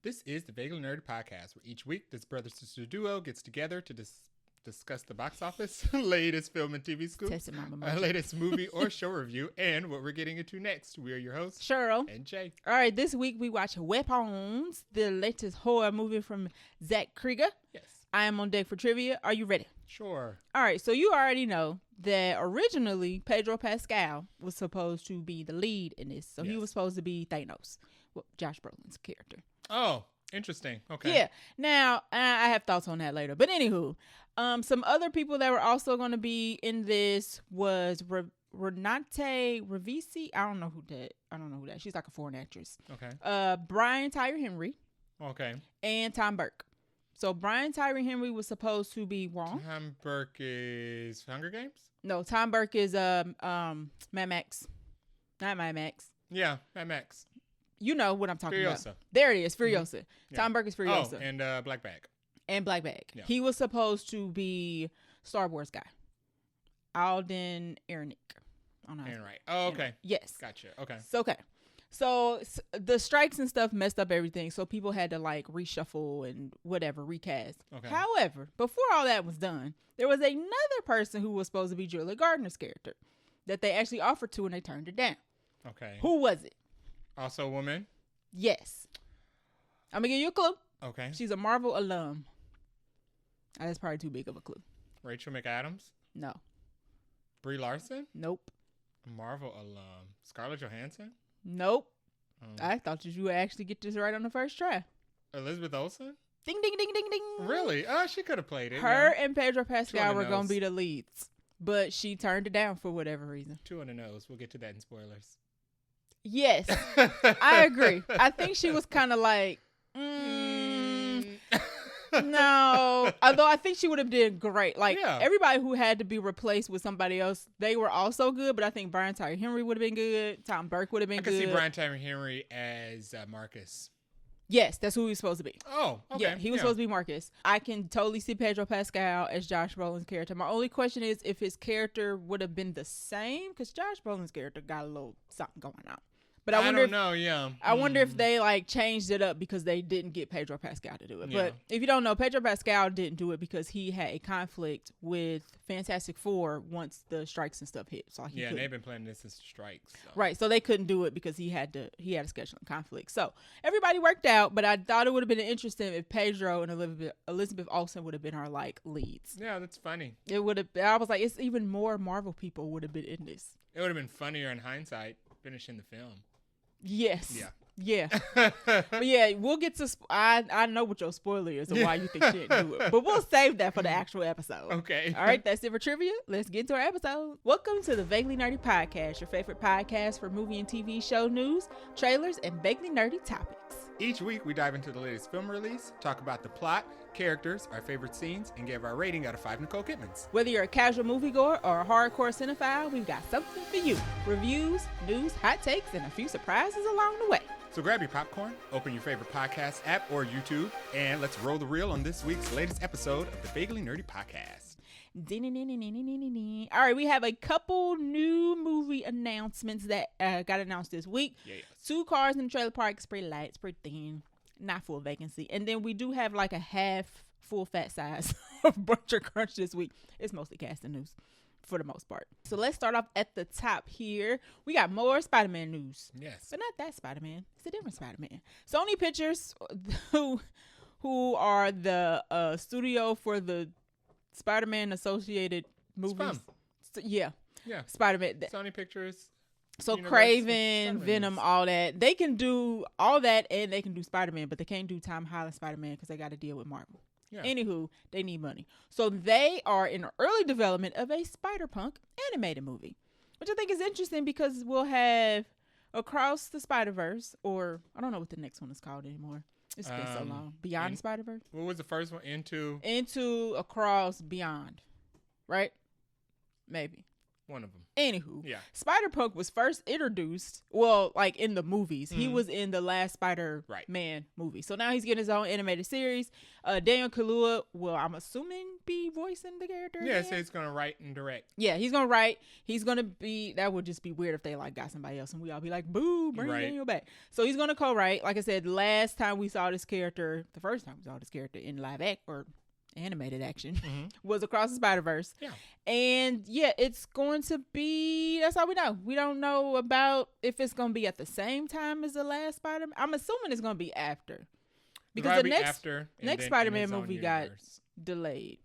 This is the Vaguely Nerdy Podcast, where each week this brother-sister duo gets together to discuss the box office, latest film and TV scoop, our latest movie or show review, and what we're getting into next. We are your hosts, Cheryl and Jay. All right, this week we watch Weapons, the latest horror movie from Zach Krieger. Yes. I am on deck for trivia. Are you ready? Sure. All right, so you already know that originally Pedro Pascal was supposed to be the lead in this. So He was supposed to be Thanos, Josh Brolin's character. Oh, interesting. Okay. Yeah. Now, I have thoughts on that later. But anywho, some other people that were also going to be in this was Renate Revisi. I don't know who that. She's like a foreign actress. Okay. Brian Tyree Henry. Okay. And Tom Burke. So Brian Tyree Henry was supposed to be Wong. Tom Burke is Hunger Games? No, Tom Burke is Mad Max. Not Mad Max. Yeah, Mad Max. You know what I'm talking Furiosa. about. There it is, Furiosa. Mm-hmm. Yeah. Tom Burke is Furiosa. Oh, and Black Bag. And Black Bag. Yeah. He was supposed to be Star Wars guy. Alden Ehrenreich. Right. Oh, okay. Yes. Gotcha. Okay. So the strikes and stuff messed up everything. So people had to like reshuffle and whatever, recast. Okay. However, before all that was done, there was another person who was supposed to be Julia Gardner's character that they actually offered to and they turned it down. Okay. Who was it? Also a woman? Yes. I'm going to give you a clue. Okay. She's a Marvel alum. That's probably too big of a clue. Rachel McAdams? No. Brie Larson? Nope. Marvel alum. Scarlett Johansson? Nope. I thought that you would actually get this right on the first try. Elizabeth Olsen? Ding, ding, ding, ding, ding. Really? Oh, she could have played it. Her and Pedro Pascal were going to nose. be the leads, but she turned it down for whatever reason. Two on the nose. We'll get to that in spoilers. Yes, I agree. I think she was kind of like, no. Although I think she would have did great. Like, everybody who had to be replaced with somebody else, they were also good, but I think Brian Tyree Henry would have been good. Tom Burke would have been good. I could see Brian Tyree Henry as Marcus. Yes, that's who he was supposed to be. Oh, okay. Yeah, he was supposed to be Marcus. I can totally see Pedro Pascal as Josh Brolin's character. My only question is if his character would have been the same, because Josh Brolin's character got a little something going on. But I wonder if they like changed it up because they didn't get Pedro Pascal to do it. Yeah. But if you don't know, Pedro Pascal didn't do it because he had a conflict with Fantastic Four once the strikes and stuff hit. So and they've been planning this since the strikes. So. Right, so they couldn't do it because he had a scheduling conflict. So everybody worked out, but I thought it would have been interesting if Pedro and Elizabeth Olsen would have been our like leads. Yeah, that's funny. It would have. I was like, it's even more Marvel people would have been in this. It would have been funnier in hindsight finishing the film. Yes. Yeah. But yeah, we'll get to. I know what your spoiler is and why you think she didn't do it, but we'll save that for the actual episode. Okay. All right, that's it for trivia. Let's get into our episode. Welcome to the Vaguely Nerdy Podcast, your favorite podcast for movie and TV show news, trailers, and vaguely nerdy topics. Each week, we dive into the latest film release, talk about the plot, characters, our favorite scenes, and give our rating out of 5 Nicole Kidmans. Whether you're a casual moviegoer or a hardcore cinephile, we've got something for you. Reviews, news, hot takes, and a few surprises along the way. So grab your popcorn, open your favorite podcast app or YouTube, and let's roll the reel on this week's latest episode of the Vaguely Nerdy Podcast. All right, we have a couple new movie announcements that got announced this week. Yes. 2 cars in the trailer park. It's pretty light. It's pretty thin. Not full vacancy. And then we do have like a half full fat size of Buncha Crunch this week. It's mostly casting news for the most part. So let's start off at the top here. We got more Spider-Man news. Yes. But not that Spider-Man. It's a different Spider-Man. Sony Pictures, who are the studio for the Spider-Man associated movies. Yeah. Spider-Man. Sony Pictures. So Universe, Craven, Venom, all that. They can do all that and they can do Spider-Man, but they can't do Tom Holland Spider-Man because they got to deal with Marvel. Yeah. Anywho, they need money. So they are in early development of a Spider-Punk animated movie, which I think is interesting because we'll have Across the Spider-Verse, or I don't know what the next one is called anymore. It's been so long. Beyond the Spider-Verse? What was the first one? Into, Across, Beyond. Right? Maybe. One of them. Anywho, Spider-Punk was first introduced, well, like in the movies. He was in the last Spider-Man movie. So now he's getting his own animated series. Daniel Kaluuya, well, I'm assuming be voicing the character. Yeah, so he's gonna write and direct. Yeah, he's gonna write. He's gonna be. That would just be weird if they like got somebody else and we all be like, "Boo, bring Daniel back." So he's gonna co-write. Like I said, last time we saw this character, the first time we saw this character in live act or animated action, was Across the Spider-Verse. Yeah, and yeah, it's going to be. That's all we know. We don't know about if it's gonna be at the same time as the last Spider-Man. I'm assuming it's gonna be after. Because the next Spider-Man movie got delayed.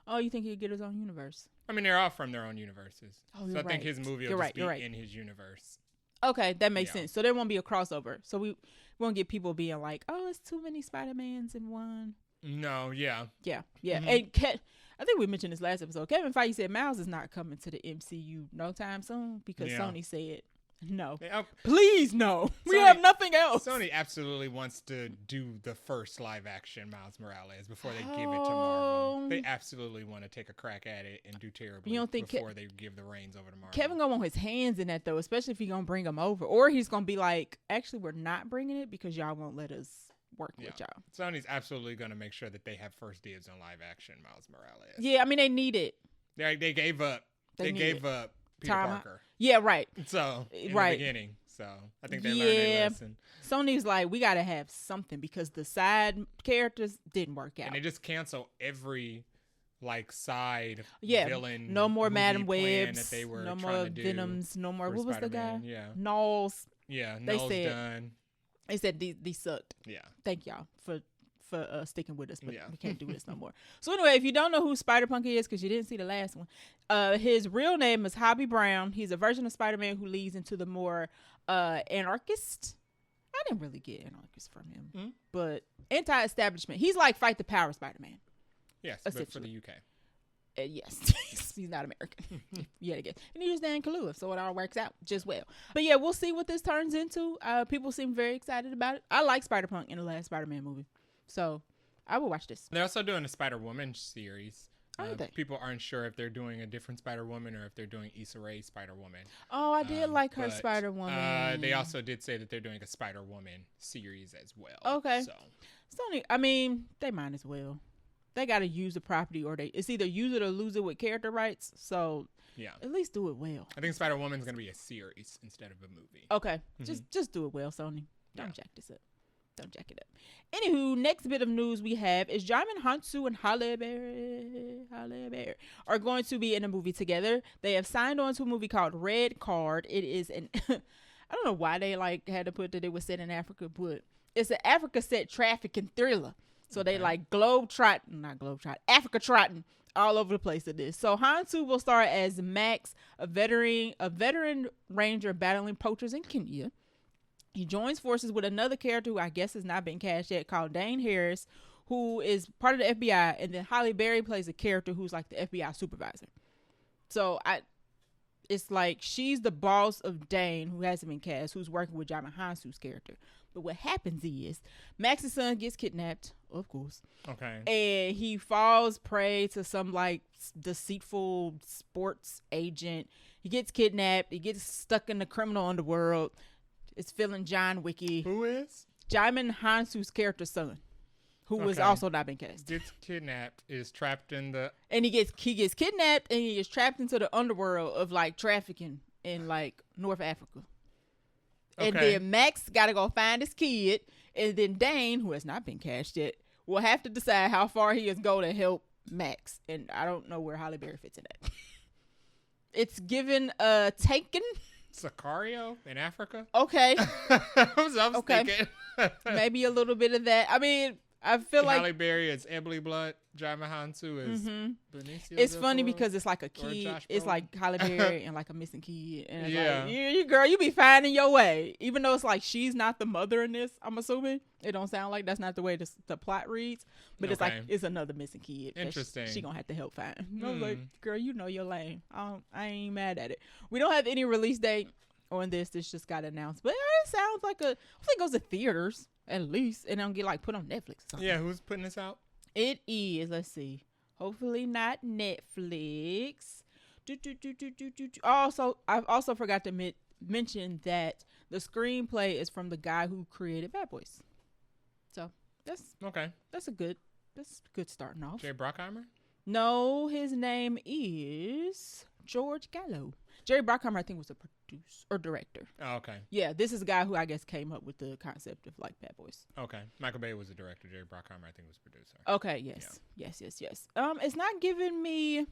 Oh, you think he'd get his own universe? I mean, they're all from their own universes. Oh, so I think his movie will just be in his universe. Okay, that makes sense. So there won't be a crossover. So we won't get people being like, oh, it's too many Spider-Mans in one. No, yeah. Yeah. And I think we mentioned this last episode. Kevin Feige said Miles is not coming to the MCU no time soon because Sony said no. Please no. We have nothing else. Sony absolutely wants to do the first live action Miles Morales before they give it to Marvel. They absolutely want to take a crack at it and do terribly before they give the reins over to Marvel. Kevin gonna want his hands in that though, especially if he's gonna bring him over. Or he's gonna be like, actually we're not bringing it because y'all won't let us work with y'all. Sony's absolutely gonna make sure that they have first dibs on live action Miles Morales. Yeah, I mean they need it. They gave up. They gave up Peter Parker. Yeah, right. So in the beginning, so I think they learned their lesson. Sony's like, we gotta have something because the side characters didn't work out, and they just cancel every side villain. No more Madam Webs. No more Venoms. No more. What was the guy? Yeah, Knowles. Yeah, Knowles done. They said these sucked. Yeah. Thank y'all for sticking with us, but we can't do this no more. So anyway, if you don't know who Spider-Punk is because you didn't see the last one, his real name is Hobby Brown. He's a version of Spider-Man who leads into the more anarchist. I didn't really get anarchist from him, but anti-establishment. He's like fight the power Spider-Man. Yes, but for the UK. Yes, he's not American. Yet again, and he's Dan Kaluuya, so it all works out just well. But yeah, we'll see what this turns into. People seem very excited about it. I like Spider-Punk in the last Spider-Man movie. So I will watch this. They're also doing a Spider-Woman series. Aren't they? People aren't sure if they're doing a different Spider-Woman or if they're doing Issa Rae's Spider-Woman. Oh, I did like her Spider-Woman. They also did say that they're doing a Spider-Woman series as well. Okay. So Sony, I mean, they might as well. They got to use the property or it's either use it or lose it with character rights. So yeah, at least do it well. I think Spider-Woman's going to be a series instead of a movie. Okay. Just do it well, Sony. Don't jack this up. Don't jack it up. Anywho, next bit of news we have is Djimon, Hounsou, and Halle are going to be in a movie together. They have signed on to a movie called Red Card. It is an I don't know why they had to put that it was set in Africa, but it's an Africa set trafficking thriller. So they Africa trotting all over the place of this. So Hounsou will star as Max, a veteran ranger battling poachers in Kenya. He joins forces with another character who I guess has not been cast yet, called Dane Harris, who is part of the FBI, and then Halle Berry plays a character who's like the FBI supervisor. So it's like she's the boss of Dane, who hasn't been cast, who's working with Djimon Hounsou's character. But what happens is Max's son gets kidnapped, of course. Okay. And he falls prey to some deceitful sports agent. He gets kidnapped. He gets stuck in the criminal underworld. It's feeling John Wicky. Who is? Djimon Hounsou's character's son, who was also not been cast. Gets kidnapped, is trapped in the... And he gets kidnapped and he is trapped into the underworld of trafficking in North Africa. And then Max got to go find his kid. And then Dane, who has not been cast yet, will have to decide how far he is going to help Max. And I don't know where Halle Berry fits in that. It's given Taken... Sicario in Africa? Okay. I was thinking. Maybe a little bit of that. I mean, I feel like Halle Berry is Emily Blunt, Djimon Hounsou is Benicio It's funny because it's like a kid. It's like Halle Berry and a missing kid. And it's you girl, you be finding your way. Even though it's she's not the mother in this, I'm assuming. It don't sound like that's not the way the plot reads. But it's it's another missing kid. Interesting. She gonna have to help find. I was like, girl, you know your lane. I ain't mad at it. We don't have any release date on this. This just got announced. But it sounds like hopefully it goes to theaters. At least, and don't get put on Netflix or something. Yeah, who's putting this out? It is. Let's see. Hopefully not Netflix. Also, I've also forgot to mention that the screenplay is from the guy who created Bad Boys. So that's okay. That's good starting off. Jay Bruckheimer? No, his name is George Gallo. Jerry Bruckheimer, I think, was a producer or director. Oh, okay. Yeah, this is a guy who I guess came up with the concept of like Bad Boys. Okay. Michael Bay was the director. Jerry Bruckheimer, I think, was producer. Okay. Yes. Yeah. Yes. It's not giving me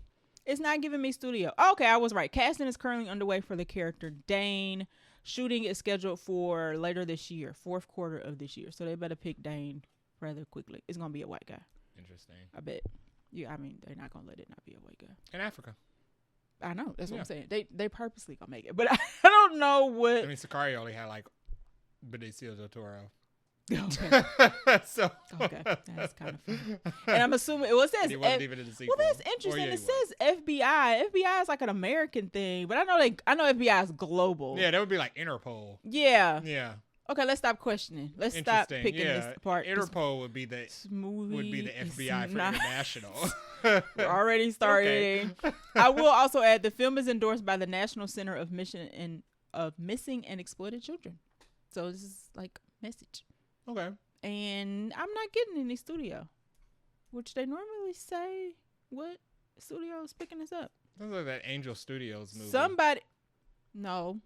studio. Okay, I was right. Casting is currently underway for the character Dane. Shooting is scheduled for later this year, fourth quarter of this year. So they better pick Dane rather quickly. It's gonna be a white guy. Interesting. I bet. Yeah, I mean they're not gonna let it not be a white guy. In Africa. I know. That's what I'm saying. They purposely gonna make it, but I don't know what. I mean, Sicario only had like Benicio del Toro. Okay. So okay, that's kind of funny. And I'm assuming it says. He wasn't even in the sequel. Well, that's interesting. It says FBI. FBI is like an American thing, but I know FBI is global. Yeah, that would be like Interpol. Yeah. Yeah. Okay, let's stop questioning. Let's stop picking this apart. Interpol would be the FBI for international. We're already starting. Okay. I will also add the film is endorsed by the National Center of Missing and Exploited Children. So this is like a message. Okay. And I'm not getting any studio, which they normally say what studio is picking this up. Sounds like that Angel Studios movie. No.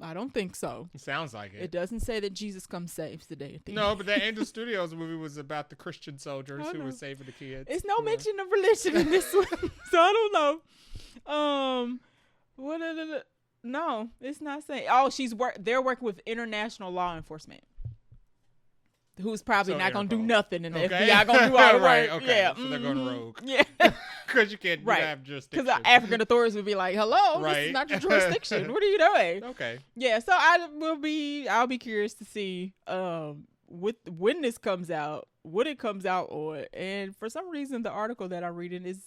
I don't think so. It sounds like it. It doesn't say that Jesus comes saves the day. No, but that Angel Studios movie was about the Christian soldiers who were saving the kids. It's no mention of religion in this one, so I don't know. No, it's not saying. Oh, they're working with international law enforcement, who's probably not gonna do nothing, and the FBI gonna do all the work. Okay. Yeah, so they're going rogue. Yeah, because you can't have jurisdiction. Because the African authorities would be like, "Hello, this is not your jurisdiction. What are you doing?" Okay. Yeah, so I'll be curious to see when this comes out, what it comes out on, and for some reason the article that I'm reading is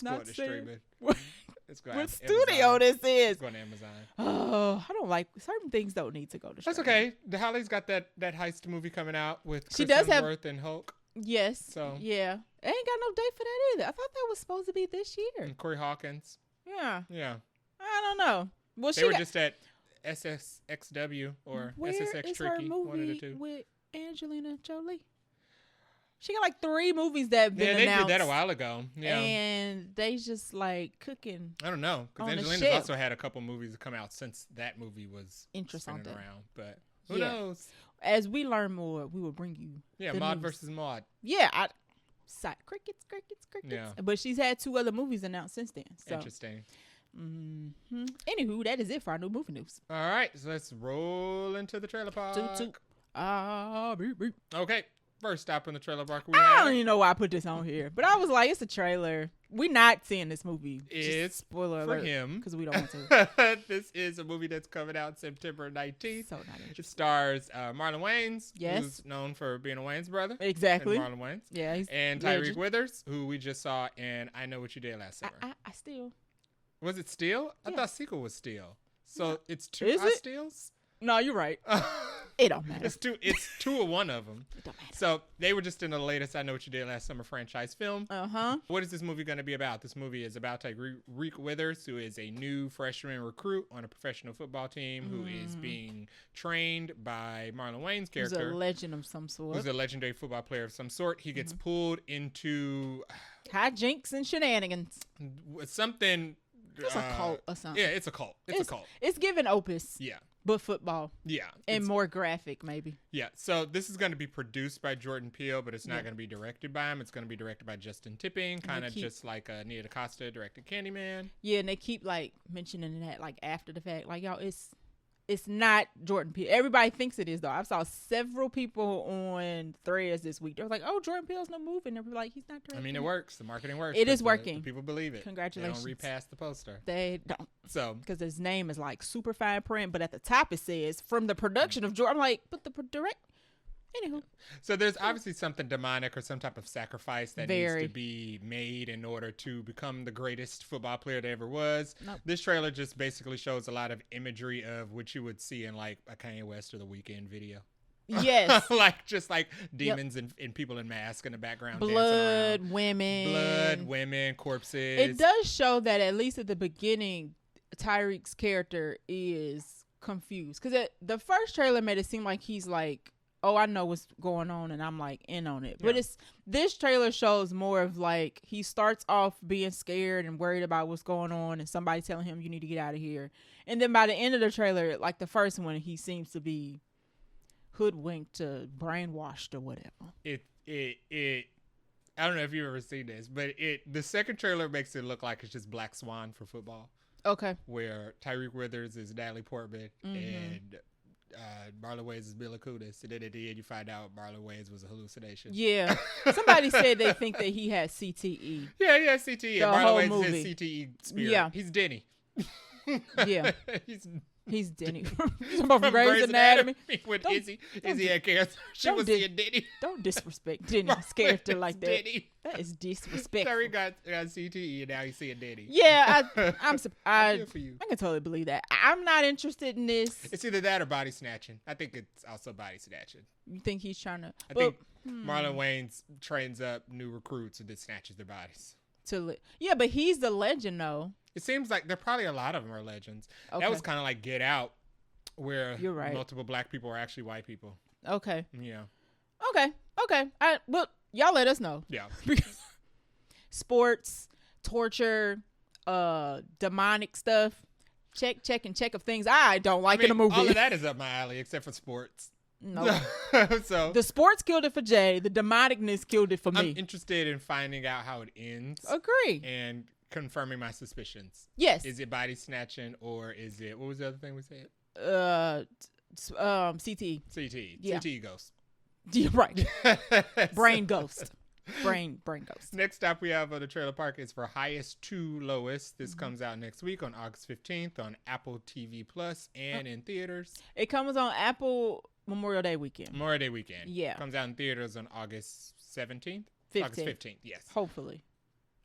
not saying what studio this is. It's going to Amazon. Oh, I don't like certain things. Don't need to go to. That's okay. The Halle's got that heist movie coming out with Chris Hemsworth and Hulk. Yes. So yeah, I ain't got no date for that either. I thought that was supposed to be this year. And Corey Hawkins. Yeah. Yeah. I don't know. Well, they were just at SSXW or SSX Tricky. One of the two. With Angelina Jolie. She got like 3 movies that have been announced. Yeah, they did that a while ago. Yeah. And they just like cooking. I don't know. Because Angelina's also had a couple movies that come out since that movie was spinning around. But who knows? As we learn more, we will bring you. Yeah, Maud versus Maud. Yeah. Crickets. Yeah. But she's had 2 other movies announced since then. So. Interesting. Mm-hmm. Anywho, that is it for our new movie news. All right. So let's roll into the trailer park. Beep. Okay. First stop in the trailer park. I don't even know why I put this on here, but I was like, it's a trailer. We're not seeing this movie. It's spoiler for alert, him because we don't want to. This is a movie that's coming out September 19th. So not interesting. It stars Marlon Wayans, yes, who's known for being a Wayans brother. Exactly. Marlon Wayans. Yeah. And Tyreek Withers, who we just saw in I Know What You Did Last Summer. I Steal. Was it Steal? Yeah. I thought sequel was Steal. So it's 2 Steals? No, you're right. It don't matter. It's 2 or 1 of them. It don't matter. So they were just in the latest I Know What You Did Last Summer franchise film. Uh-huh. What is this movie going to be about? This movie is about Tyreek Withers, who is a new freshman recruit on a professional football team who is being trained by Marlon Wayans' character. Who's a legend of some sort. Who's a legendary football player of some sort. He gets pulled into hijinks and shenanigans. Something. It's a cult or something. Yeah, it's a cult. It's a cult. It's given Opus. Yeah. But football. Yeah. And more graphic, maybe. Yeah. So this is going to be produced by Jordan Peele, but it's not going to be directed by him. It's going to be directed by Justin Tipping, kind of just like Nia DaCosta directed Candyman. Yeah, and they keep like mentioning that like after the fact. Like, y'all, it's not Jordan Peele. Everybody thinks it is, though. I saw several people on threads this week. They were like, oh, Jordan Peele's no movie. And they were like, he's not directing. I mean, it works. The marketing works. It is working. The people believe it. Congratulations. They don't repass the poster. They don't. So. Because his name is like super fine print, but at the top it says, from the production of Jordan. I'm like, but the direct. Anywho. So there's obviously something demonic or some type of sacrifice that needs to be made in order to become the greatest football player there ever was. Nope. This trailer just basically shows a lot of imagery of what you would see in like a Kanye West or The Weeknd video. Yes. like demons and people in masks in the background. Blood, women, corpses. It does show that at least at the beginning, Tyreek's character is confused. Because the first trailer made it seem like he's like oh, I know what's going on, and I'm like in on it. But Yeah. this trailer shows more of like he starts off being scared and worried about what's going on, and somebody telling him you need to get out of here. And then by the end of the trailer, like the first one, he seems to be hoodwinked to brainwashed or whatever. I don't know if you've ever seen this, but the second trailer makes it look like it's just Black Swan for football. Okay. Where Tyreek Withers is Natalie Portman and Marlon Wayans is Mila Kunis, and then at the end you find out Marlon Wayans was a hallucination. Yeah. Somebody said they think that he had CTE. Yeah, he has CTE. The and Marlon whole Wayans movie. is his CTE spirit. Yeah. He's Denny. Yeah. He's Denny from Grey's Anatomy. With Don't- Izzy had cancer. She don't was dis- seeing Denny. Don't disrespect Denny's character like that. Denny. That is disrespectful. Terry got CTE and now he's seeing Denny. Yeah, I'm I surprised. feel for you. I can totally believe that. I'm not interested in this. It's either that or body snatching. I think it's also body snatching. You think he's trying to? I think Marlon Wayans trains up new recruits and then snatches their bodies. Yeah, but he's the legend though. It seems like there probably a lot of them are legends. Okay. That was kind of like Get Out, where You're right. multiple black people are actually white people. Okay. Yeah. Okay. Well, y'all let us know. Yeah. Because sports, torture, demonic stuff, check of things I don't like in a movie. All of that is up my alley except for sports. No. So The sports killed it for Jay. The demonicness killed it for I'm me. interested in finding out how it ends Agree. and confirming my suspicions. Yes. Is it body snatching or is it, what was the other thing we said? CTE. CTE. Yeah. CTE ghost. You're right. Brain ghost. Brain ghost. Next up we have on the trailer park is For Highest to Lowest. This comes out next week on August 15th on Apple TV Plus and in theaters. It comes on Apple Memorial Day weekend. Memorial Day weekend. Yeah. Comes out in theaters on August 17th? 15th. August 15th, yes. Hopefully.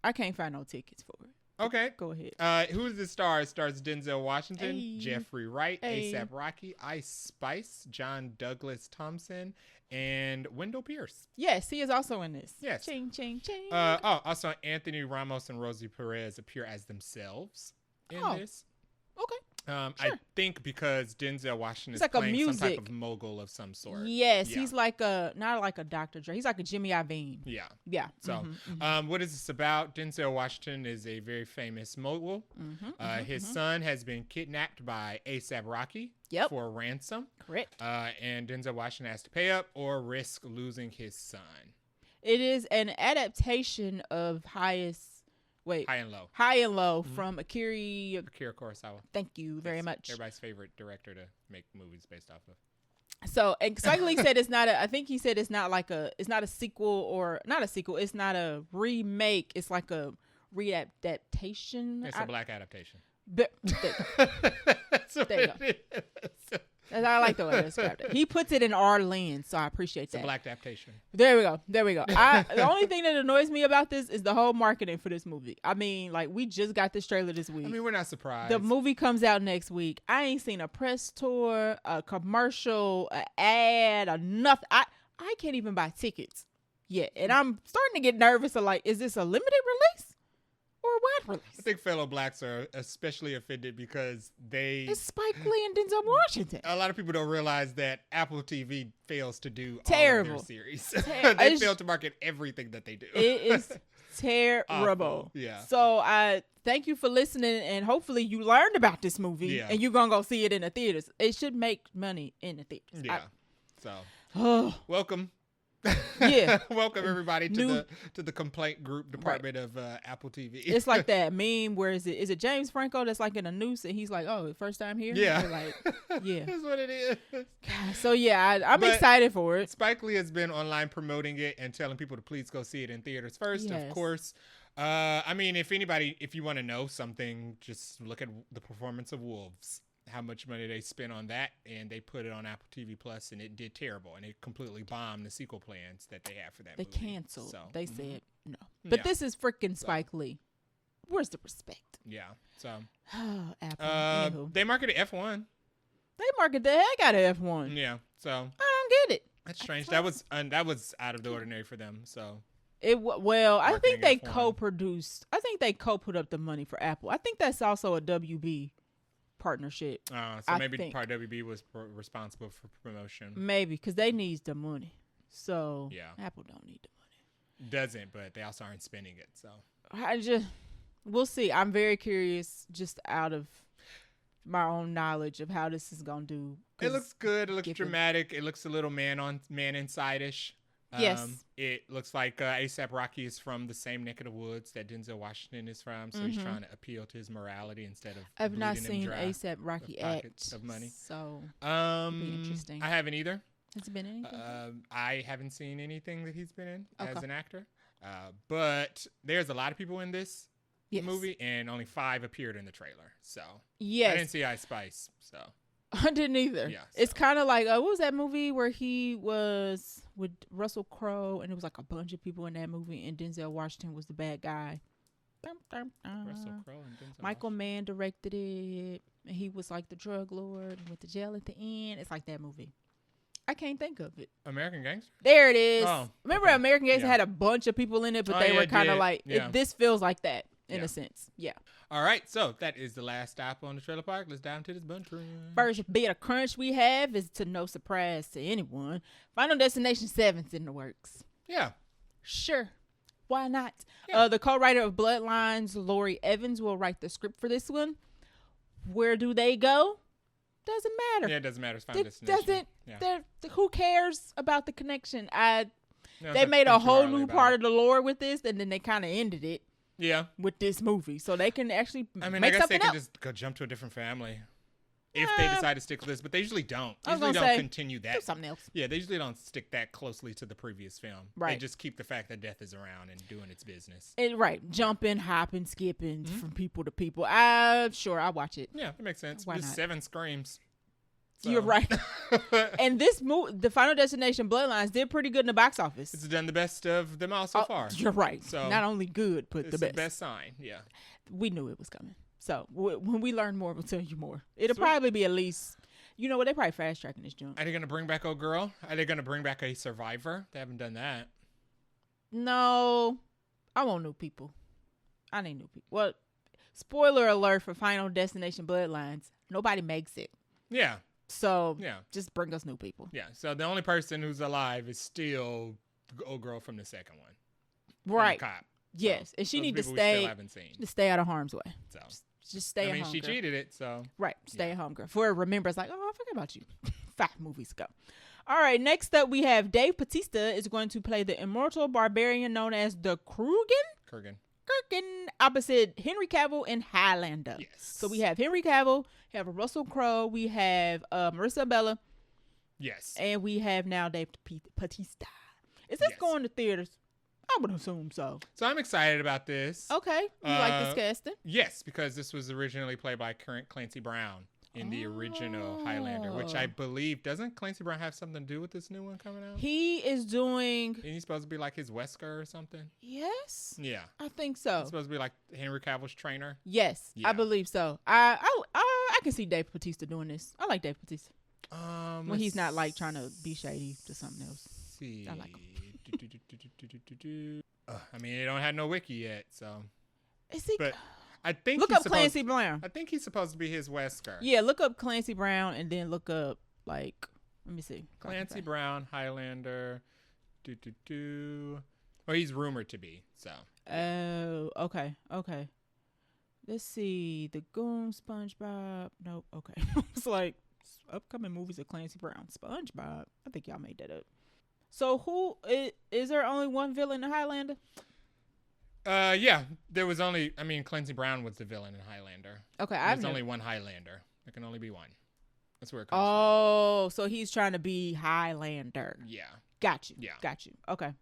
I can't find no tickets for it. Okay. Go ahead. Who is the star? It stars Denzel Washington, Ay. Jeffrey Wright, Ay. A$AP Rocky, Ice Spice, John Douglas Thompson, and Wendell Pierce. Yes, he is also in this. Yes. Ching, ching, ching. Also Anthony Ramos and Rosie Perez appear as themselves in this. Okay. I Sure. think because Denzel Washington He's is like a playing some type music. of mogul of some sort. Yes, Yeah. he's like not like a Dr. Dre. He's like a Jimmy Iovine. Yeah. Yeah. So, what is this about? Denzel Washington is a very famous mogul. His son has been kidnapped by A$AP Rocky for ransom. Correct. And Denzel Washington has to pay up or risk losing his son. It is an adaptation of High and Low from Akira Kurosawa. Thank you very much. Everybody's favorite director to make movies based off of. So, and Spike Lee said it's not I think he said it's not a sequel or not a sequel. It's not a remake. It's like a readaptation. It's a black adaptation. There you go. I like the way I described it. He puts it in our lens, so I appreciate that. It's a black adaptation. There we go. The only thing that annoys me about this is the whole marketing for this movie. I mean, like, we just got this trailer this week. I mean, we're not surprised. The movie comes out next week. I ain't seen a press tour, a commercial, an ad, or nothing. I can't even buy tickets yet. And I'm starting to get nervous of, like, is this a limited release or a wide release? I think fellow blacks are especially offended because It's Spike Lee and Denzel Washington. A lot of people don't realize that Apple TV fails to do Terrible. all of their series. They fail to market everything that they do. It is terrible. Awful. Yeah. So I thank you for listening, and hopefully you learned about this movie, and you're gonna go see it in the theaters. It should make money in the theaters. So welcome. Yeah. Welcome everybody to the complaint group department of Apple TV. It's like that meme where is it James Franco that's like in a noose and he's like, oh, first time here? Yeah. That's what it is. So I'm excited for it. Spike Lee has been online promoting it and telling people to please go see it in theaters first, of course. I mean, if you want to know something, just look at the performance of Wolves. How much money they spent on that, and they put it on Apple TV Plus, and it did terrible, and it completely bombed the sequel plans that they had for that movie. They canceled. So, they said no. But this is freaking Spike Lee. Where's the respect? Yeah. So Apple. they marketed F1. They marketed the heck out of F1. Yeah. So I don't get it. That's strange. That was out of the ordinary for them. So I think they co-produced. I think they co-put up the money for Apple. I think that's also a WB partnership. So maybe part WB was responsible for promotion. Maybe, because they need the money. So Apple don't need the money. Doesn't, but they also aren't spending it. So we'll see. I'm very curious, just out of my own knowledge of how this is gonna do. It looks good. It looks dramatic. It looks a little man inside-ish. Yes. It looks like A$AP Rocky is from the same neck of the woods that Denzel Washington is from, so he's trying to appeal to his morality instead of I've not seen A$AP Rocky act of money. So it'll be interesting. I haven't either. Has he been in anything? I haven't seen anything that he's been in as an actor. But there's a lot of people in this movie, and only 5 appeared in the trailer. So I didn't see Ice Spice. So I didn't either. Yeah, so. It's kind of like what was that movie where he was with Russell Crowe, and it was like a bunch of people in that movie, and Denzel Washington was the bad guy. Russell Crowe and Denzel Michael Mann directed it, and he was like the drug lord and went to jail at the end. It's like that movie. I can't think of it. American Gangster? There it is. Oh, remember American Gangster had a bunch of people in it, but they were kind of like, this feels like that in a sense. Yeah. All right. So that is the last stop on the trailer park. Let's dive into this bunch. First bit of crunch we have is, to no surprise to anyone, Final Destination 7's in the works. Yeah. Sure. Why not? Yeah. The co-writer of Bloodlines, Lori Evans, will write the script for this one. Where do they go? Doesn't matter. Yeah, it doesn't matter. It's Final Destination. Who cares about the connection? They made a whole new part of the lore with this, and then they kind of ended it. Yeah. With this movie, so they can actually. I guess they can just go jump to a different family if they decide to stick with this, but they usually don't. They usually don't continue that. Do something else. Yeah, they usually don't stick that closely to the previous film. Right. They just keep the fact that death is around and doing its business. Jumping, hopping, skipping from people to people. Sure, I'll watch it. Yeah, that makes sense. There's 7 screams. So. You're right. And this movie, the Final Destination Bloodlines, did pretty good in the box office. It's done the best of them all so far. You're right. So not only good, but the best. It's the best sign, yeah. We knew it was coming. So when we learn more, we'll tell you more. It'll probably be at least, you know what, they probably fast tracking this junk. Are they going to bring back Old Girl? Are they going to bring back a survivor? They haven't done that. No. I want new people. I need new people. Well, spoiler alert for Final Destination Bloodlines. Nobody makes it. Yeah. So, just bring us new people. Yeah, so the only person who's alive is still the old girl from the second one. Right. And the cop. Yes, and she need to stay out of harm's way. So just stay at home. She cheated it, so. Right, stay at home, girl. For remembers, like, I forgot about you 5 movies ago. All right, next up we have Dave Bautista is going to play the immortal barbarian known as the Kurgan, opposite Henry Cavill in Highlander. Yes. So we have Henry Cavill, we have Russell Crowe, we have Marissa Bella. Yes. And we have now Dave Bautista. Is this going to theaters? I would assume so. So I'm excited about this. Okay. You like this casting? Yes, because this was originally played by Clancy Brown in the original Highlander, which I believe, doesn't Clancy Brown have something to do with this new one coming out? He is doing... Isn't he supposed to be like his Wesker or something? Yes. Yeah. I think so. He's supposed to be like Henry Cavill's trainer? Yes, I believe so. I can see Dave Bautista doing this. I like Dave Bautista. When he's not like trying to be shady to something else. See. I like him. I mean, they don't have no wiki yet, so... Is he... But I think look up Clancy Brown. I think he's supposed to be his Wesker. Yeah, look up Clancy Brown and then look up, like, let me see. Clancy Brown, Highlander. Well, he's rumored to be, so. Oh, okay. Let's see. The Goon, SpongeBob. Nope, okay. It's like, upcoming movies of Clancy Brown. SpongeBob. I think y'all made that up. So is there only one villain in Highlander? Yeah, there was only, Clancy Brown was the villain in Highlander. Okay, there's only one Highlander. There can only be one. That's where it comes from. Oh, so he's trying to be Highlander. Yeah. Got you. Yeah. Got you. Okay.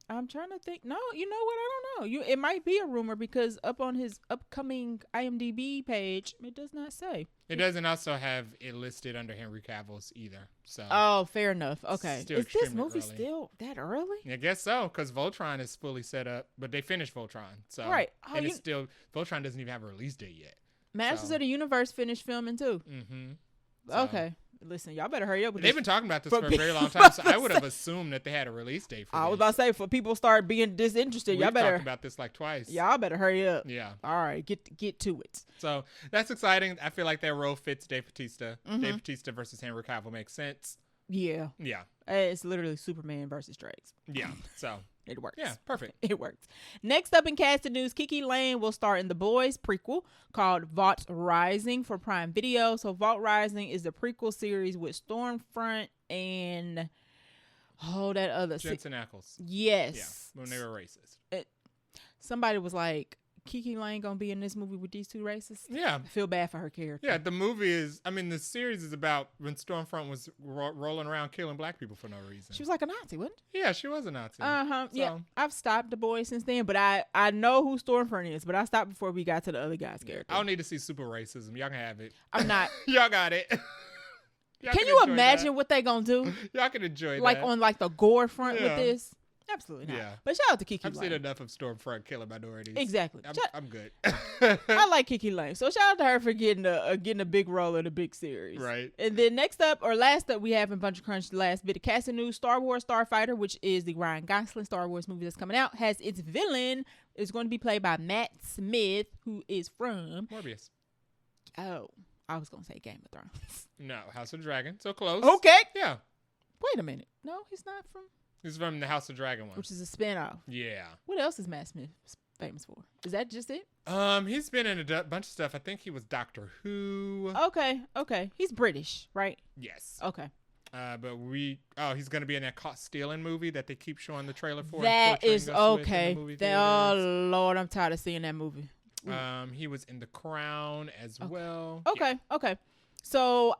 I'm trying to think. No, you know what? I don't know. It might be a rumor because up on his upcoming IMDb page, it does not say. It doesn't also have it listed under Henry Cavill's either. So. Oh, fair enough. Okay. Is this movie still that early? I guess so, because Voltron is fully set up, but they finished Voltron. So. Right. And it's still, Voltron doesn't even have a release date yet. Masters of the Universe finished filming too. Mm-hmm. So. Okay. Listen, y'all better hurry up with They've been talking about this for a very long time, so I would have assumed that they had a release date for this. I was about to say, for people start being disinterested, y'all better talked about this like twice. Y'all better hurry up. Yeah. All right, get to it. So that's exciting. I feel like that role fits Dave Bautista. Dave Bautista versus Henry Cavill makes sense. Yeah. Yeah. It's literally Superman versus Drax. Yeah. So it works. Yeah, perfect. It works. Next up in casting news, Kiki Layne will star in The Boys prequel called Vought Rising for Prime Video. So Vought Rising is the prequel series with Stormfront and that other Jensen Ackles. Yes. Yeah, when they were racist. Somebody was like, Kiki Layne gonna be in this movie with these two racists? Yeah. I feel bad for her character. Yeah, the movie is, the series is about when Stormfront was rolling around killing black people for no reason. She was like a Nazi, wasn't she? Yeah, she was a Nazi. So. Yeah, I've stopped The Boys since then, but I know who Stormfront is, but I stopped before we got to the other guy's character. I don't need to see super racism. Y'all can have it. I'm not. Y'all got it. Can you imagine what they gonna do? Y'all can enjoy that. Like on the gore front with this? Absolutely not. Yeah. But shout out to Kiki Layne. I've seen enough of Stormfront killing minorities. Exactly. I'm good. I like Kiki Layne. So shout out to her for getting a big role in a big series. Right. And then last up, we have in Buncha Crunch, the last bit of casting news, Star Wars Starfighter, which is the Ryan Gosling Star Wars movie that's coming out, has its villain is going to be played by Matt Smith, who is from Morbius. Oh, I was going to say Game of Thrones. No, House of Dragon. So close. Okay. Yeah. Wait a minute. No, he's not from... He's from the House of Dragon one. Which is a spinoff. Yeah. What else is Matt Smith famous for? Is that just it? He's been in a bunch of stuff. I think he was Doctor Who. Okay. He's British, right? Yes. Okay. But he's going to be in that Caught Stealing movie that they keep showing the trailer for. That is okay. Oh, Lord, I'm tired of seeing that movie. He was in The Crown as well. Okay. So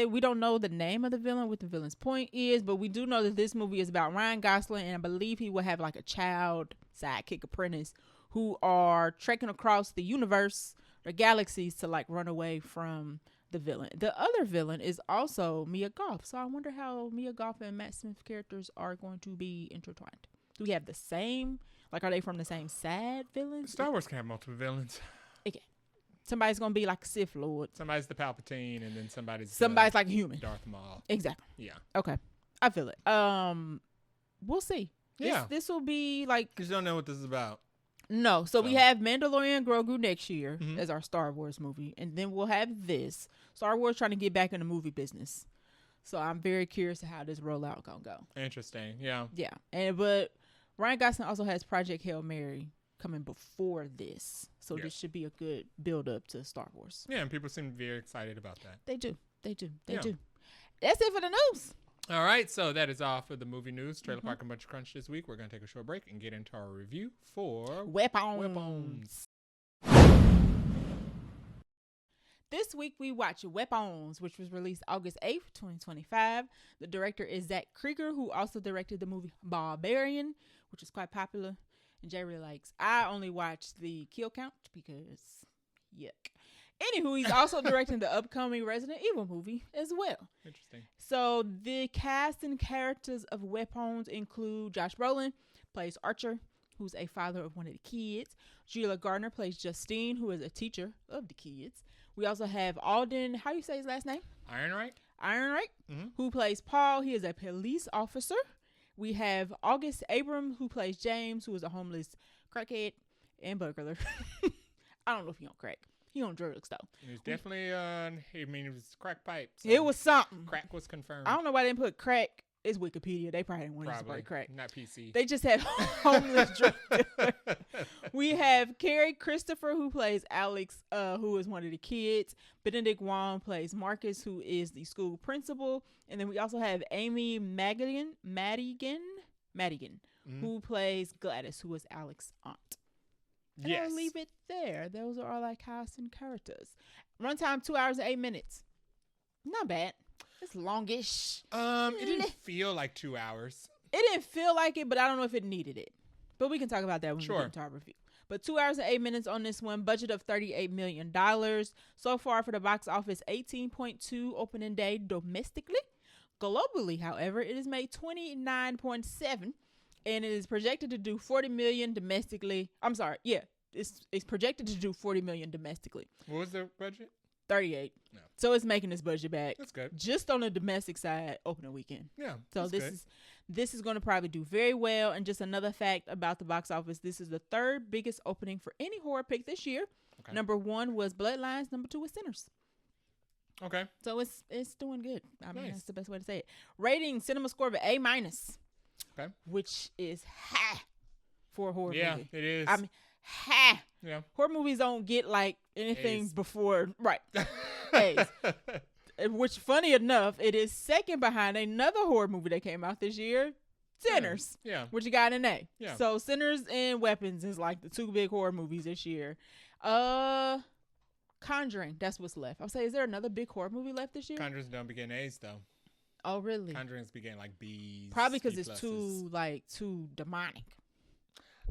we don't know the name of the villain, what the villain's point is, but we do know that this movie is about Ryan Gosling, and I believe he will have like a child sidekick apprentice who are trekking across the universe or galaxies to like run away from the villain. The other villain is also Mia Goth. So I wonder how Mia Goth and Matt Smith characters are going to be intertwined. Do we have the same? Like, are they from the same sad villains? Star Wars can have multiple villains. Okay. Somebody's going to be like a Sith Lord. Somebody's the Palpatine, and then somebody's like a human. Darth Maul. Exactly. Yeah. Okay. I feel it. We'll see. This will be like... Because you don't know what this is about. No. So we have Mandalorian Grogu next year as our Star Wars movie. And then we'll have this. Star Wars trying to get back in the movie business. So I'm very curious to how this rollout going to go. Interesting. Yeah. Yeah. But Ryan Gosling also has Project Hail Mary coming before this. So this should be a good build up to Star Wars. Yeah, and people seem very excited about that. They do. That's it for the news. All right, so that is all for the movie news. Trailer Park and Buncha Crunch this week. We're going to take a short break and get into our review for Weapons. This week we watch Weapons, which was released August 8th, 2025. The director is Zach Krieger, who also directed the movie Barbarian, which is quite popular. And Jay really likes. I only watched the kill count because yuck. Anywho, he's also directing the upcoming Resident Evil movie as well. Interesting. So the cast and characters of Weapons include Josh Brolin, plays Archer, who's a father of one of the kids. Julia Gardner plays Justine, who is a teacher of the kids. We also have Alden, how you say his last name? Ironright, who plays Paul. He is a police officer. We have August Abram, who plays James, who is a homeless crackhead and burglar. I don't know if he on crack. He on drugs, though. He was definitely, it was crack pipe. So it was something. Crack was confirmed. I don't know why they didn't put crack. It's Wikipedia. They probably didn't want to use crack. Not PC. They just have homeless drug dealer. We have Carrie Christopher, who plays Alex, who is one of the kids. Benedict Wong plays Marcus, who is the school principal. And then we also have Amy Madigan, who plays Gladys, who is Alex's aunt. And yes. I'll leave it there. Those are all our cast and characters. Runtime 2 hours and 8 minutes. Not bad. It's longish. It didn't feel like 2 hours. It didn't feel like it, but I don't know if it needed it. But we can talk about that when we get into our review. But 2 hours and 8 minutes on this one. Budget of $38 million. So far for the box office, 18.2 opening day domestically. Globally, however, it has made 29.7, and it is projected to do 40 million domestically. I'm sorry, yeah, it's projected to do 40 million domestically. What was the budget? 38. No. So it's making its budget back. That's good. Just on the domestic side, opening weekend. Yeah. So this is going to probably do very well. And just another fact about the box office: this is the third biggest opening for any horror pick this year. Okay. Number 1 was Bloodlines. Number 2 was Sinners. Okay. So it's doing good. I mean, that's the best way to say it. Rating, cinema score of A-. Okay. Which is high for a horror movie. Yeah, it is. I mean, high. Yeah. Horror movies don't get like anything A's. Before, right? A's. Which, funny enough, it is second behind another horror movie that came out this year, Sinners. Yeah. Which got an A. Yeah. So Sinners and Weapons is like the 2 big horror movies this year. Conjuring, that's what's left. I'll say, is there another big horror movie left this year? Conjuring's don't begin A's though. Oh, really? Conjuring's begin like B's. Probably because it's too demonic.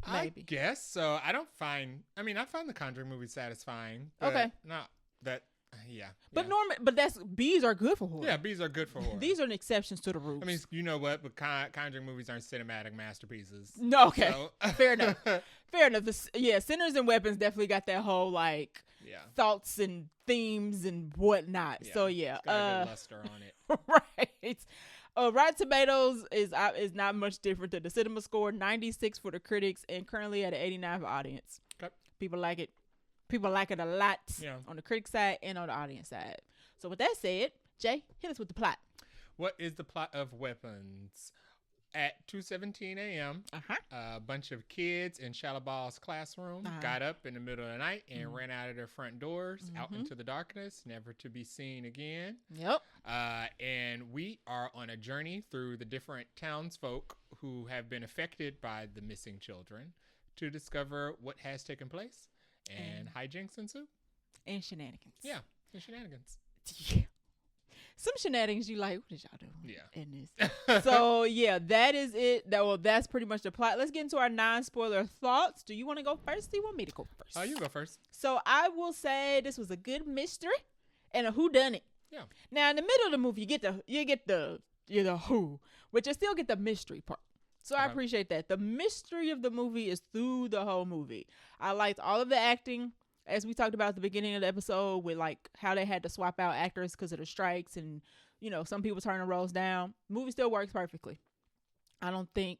Maybe. I guess so. I find the Conjuring movie satisfying. Okay. Not that. Yeah. But B's are good for horror. Yeah, B's are good for horror. These are exceptions to the rules. I mean, you know what? But Conjuring movies aren't cinematic masterpieces. No, okay. So. Fair enough. Fair enough. Sinners and Weapons definitely got that whole thoughts and themes and whatnot. Yeah, so yeah, it's got a good luster on it. Right. Rotten Tomatoes is not much different than the cinema score. 96 for the critics and currently at an 89 for audience. Okay. People like it. People like it a lot on the critic side and on the audience side. So with that said, Jay, hit us with the plot. What is the plot of Weapons? At 2:17 a.m., a bunch of kids in Shalaball's classroom got up in the middle of the night and ran out of their front doors out into the darkness, never to be seen again. Yep. And we are on a journey through the different townsfolk who have been affected by the missing children to discover what has taken place. And hijinks ensue. And shenanigans. Yeah, and shenanigans. Yeah. Some shenanigans you like, what did y'all do? Yeah. In this. So, yeah, that is it. That's pretty much the plot. Let's get into our non-spoiler thoughts. Do you want to go first? Do you want me to go first? You go first. So, I will say this was a good mystery and a whodunit. Yeah. Now, in the middle of the movie, you get the who, but you still get the mystery part. So I appreciate that. The mystery of the movie is through the whole movie. I liked all of the acting, as we talked about at the beginning of the episode, with like how they had to swap out actors because of the strikes and, some people turning roles down. The movie still works perfectly. I don't think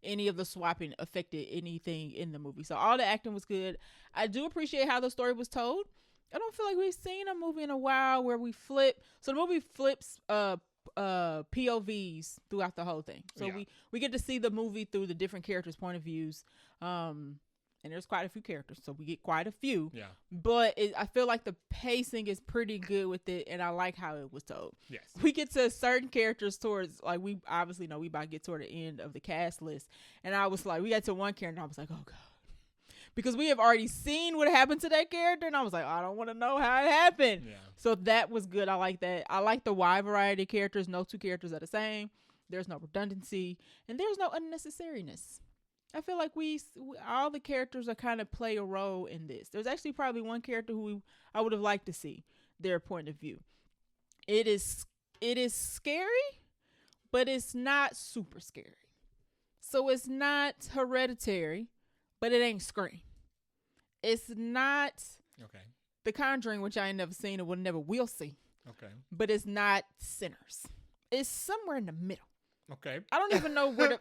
any of the swapping affected anything in the movie. So all the acting was good. I do appreciate how the story was told. I don't feel like we've seen a movie in a while where we flip. So the movie flips POVs throughout the whole thing. So we get to see the movie through the different characters' point of views. And there's quite a few characters, so we get quite a few. Yeah. But I feel like the pacing is pretty good with it, and I like how it was told. Yes. We get to certain characters towards, like, we obviously know we about to get toward the end of the cast list. And I was like, we got to one character, and I was like, oh, God. Because we have already seen what happened to that character, and I was like, I don't want to know how it happened. Yeah. So that was good. I like that. I like the wide variety of characters. No two characters are the same. There's no redundancy, and there's no unnecessariness. I feel like we all the characters are kind of play a role in this. There's actually probably one character who I would have liked to see their point of view. It is scary, but it's not super scary. So it's not Hereditary, but it ain't Scream. It's not The Conjuring, which I ain't never seen and will see. Okay. But it's not Sinners. It's somewhere in the middle. Okay. I don't even know where to...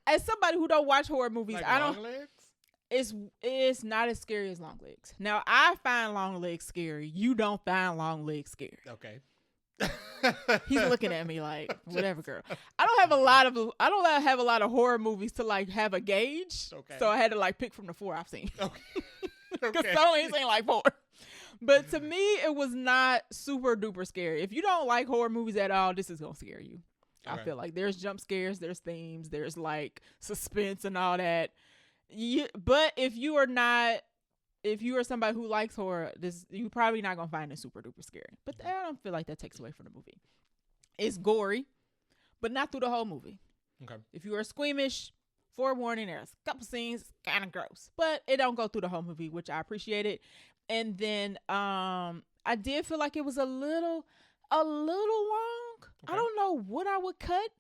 As somebody who don't watch horror movies, like I don't... Long Legs? It's not as scary as Long Legs. Now, I find Long Legs scary. You don't find Long Legs scary. Okay. He's looking at me like, whatever, girl. I don't have a lot of horror movies to like have a gauge. Okay. So I had to like pick from the 4 I've seen. Okay. Because I only seen like 4. But to me, it was not super duper scary. If you don't like horror movies at all, this is gonna scare you. Okay. I feel like there's jump scares, there's themes, there's like suspense and all that. But if you are somebody who likes horror, you're probably not gonna find it super duper scary. But I don't feel like that takes away from the movie. It's gory, but not through the whole movie. Okay. If you are squeamish, forewarning, there's a couple scenes kind of gross, but it don't go through the whole movie, which I appreciated. And then I did feel like it was a little long. Okay. I don't know what I would cut,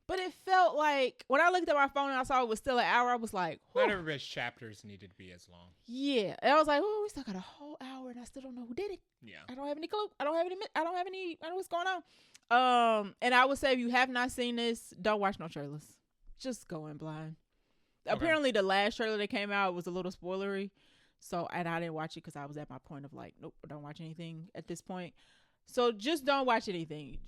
But it felt like when I looked at my phone and I saw it was still an hour, I was like, not everybody's chapters needed to be as long. Yeah. And I was like, oh, we still got a whole hour and I still don't know who did it. Yeah. I don't have any clue. I don't know what's going on. And I would say if you have not seen this, don't watch no trailers. Just go in blind. Okay. Apparently the last trailer that came out was a little spoilery. So, and I didn't watch it because I was at my point of like, nope, don't watch anything at this point. So just don't watch anything.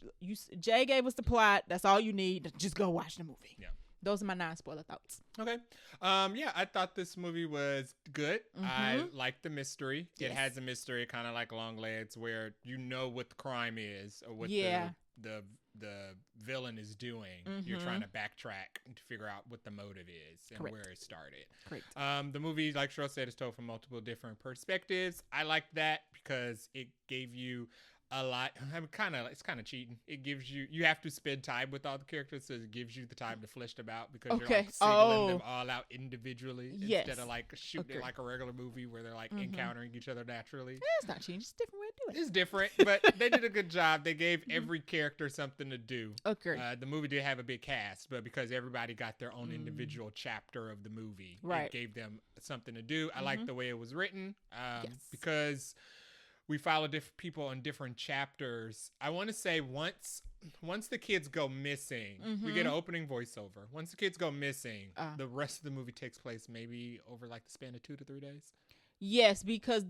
Jay gave us the plot. That's all you need. Just go watch the movie. Yeah. Those are my non-spoiler thoughts. Okay. Yeah, I thought this movie was good. Mm-hmm. I liked the mystery. Yes. It has a mystery, kind of like Long Legs, where you know what the crime is or what the villain is doing. Mm-hmm. You're trying to backtrack to figure out what the motive is and where it started. Correct. The movie, like Cheryl said, is told from multiple different perspectives. I like that because it gave you a lot. It's kind of cheating. It gives you have to spend time with all the characters, so it gives you the time to flesh them out because you're like singling them all out individually instead of like shooting it like a regular movie where they're like encountering each other naturally. It's not cheating. It's a different way to do it. It's different, but they did a good job. They gave every character something to do. Okay. The movie did have a big cast, but because everybody got their own individual chapter of the movie, it gave them something to do. I like the way it was written because we follow different people on different chapters. I want to say once the kids go missing, we get an opening voiceover. Once the kids go missing, the rest of the movie takes place maybe over like the span of 2 to 3 days. Yes, because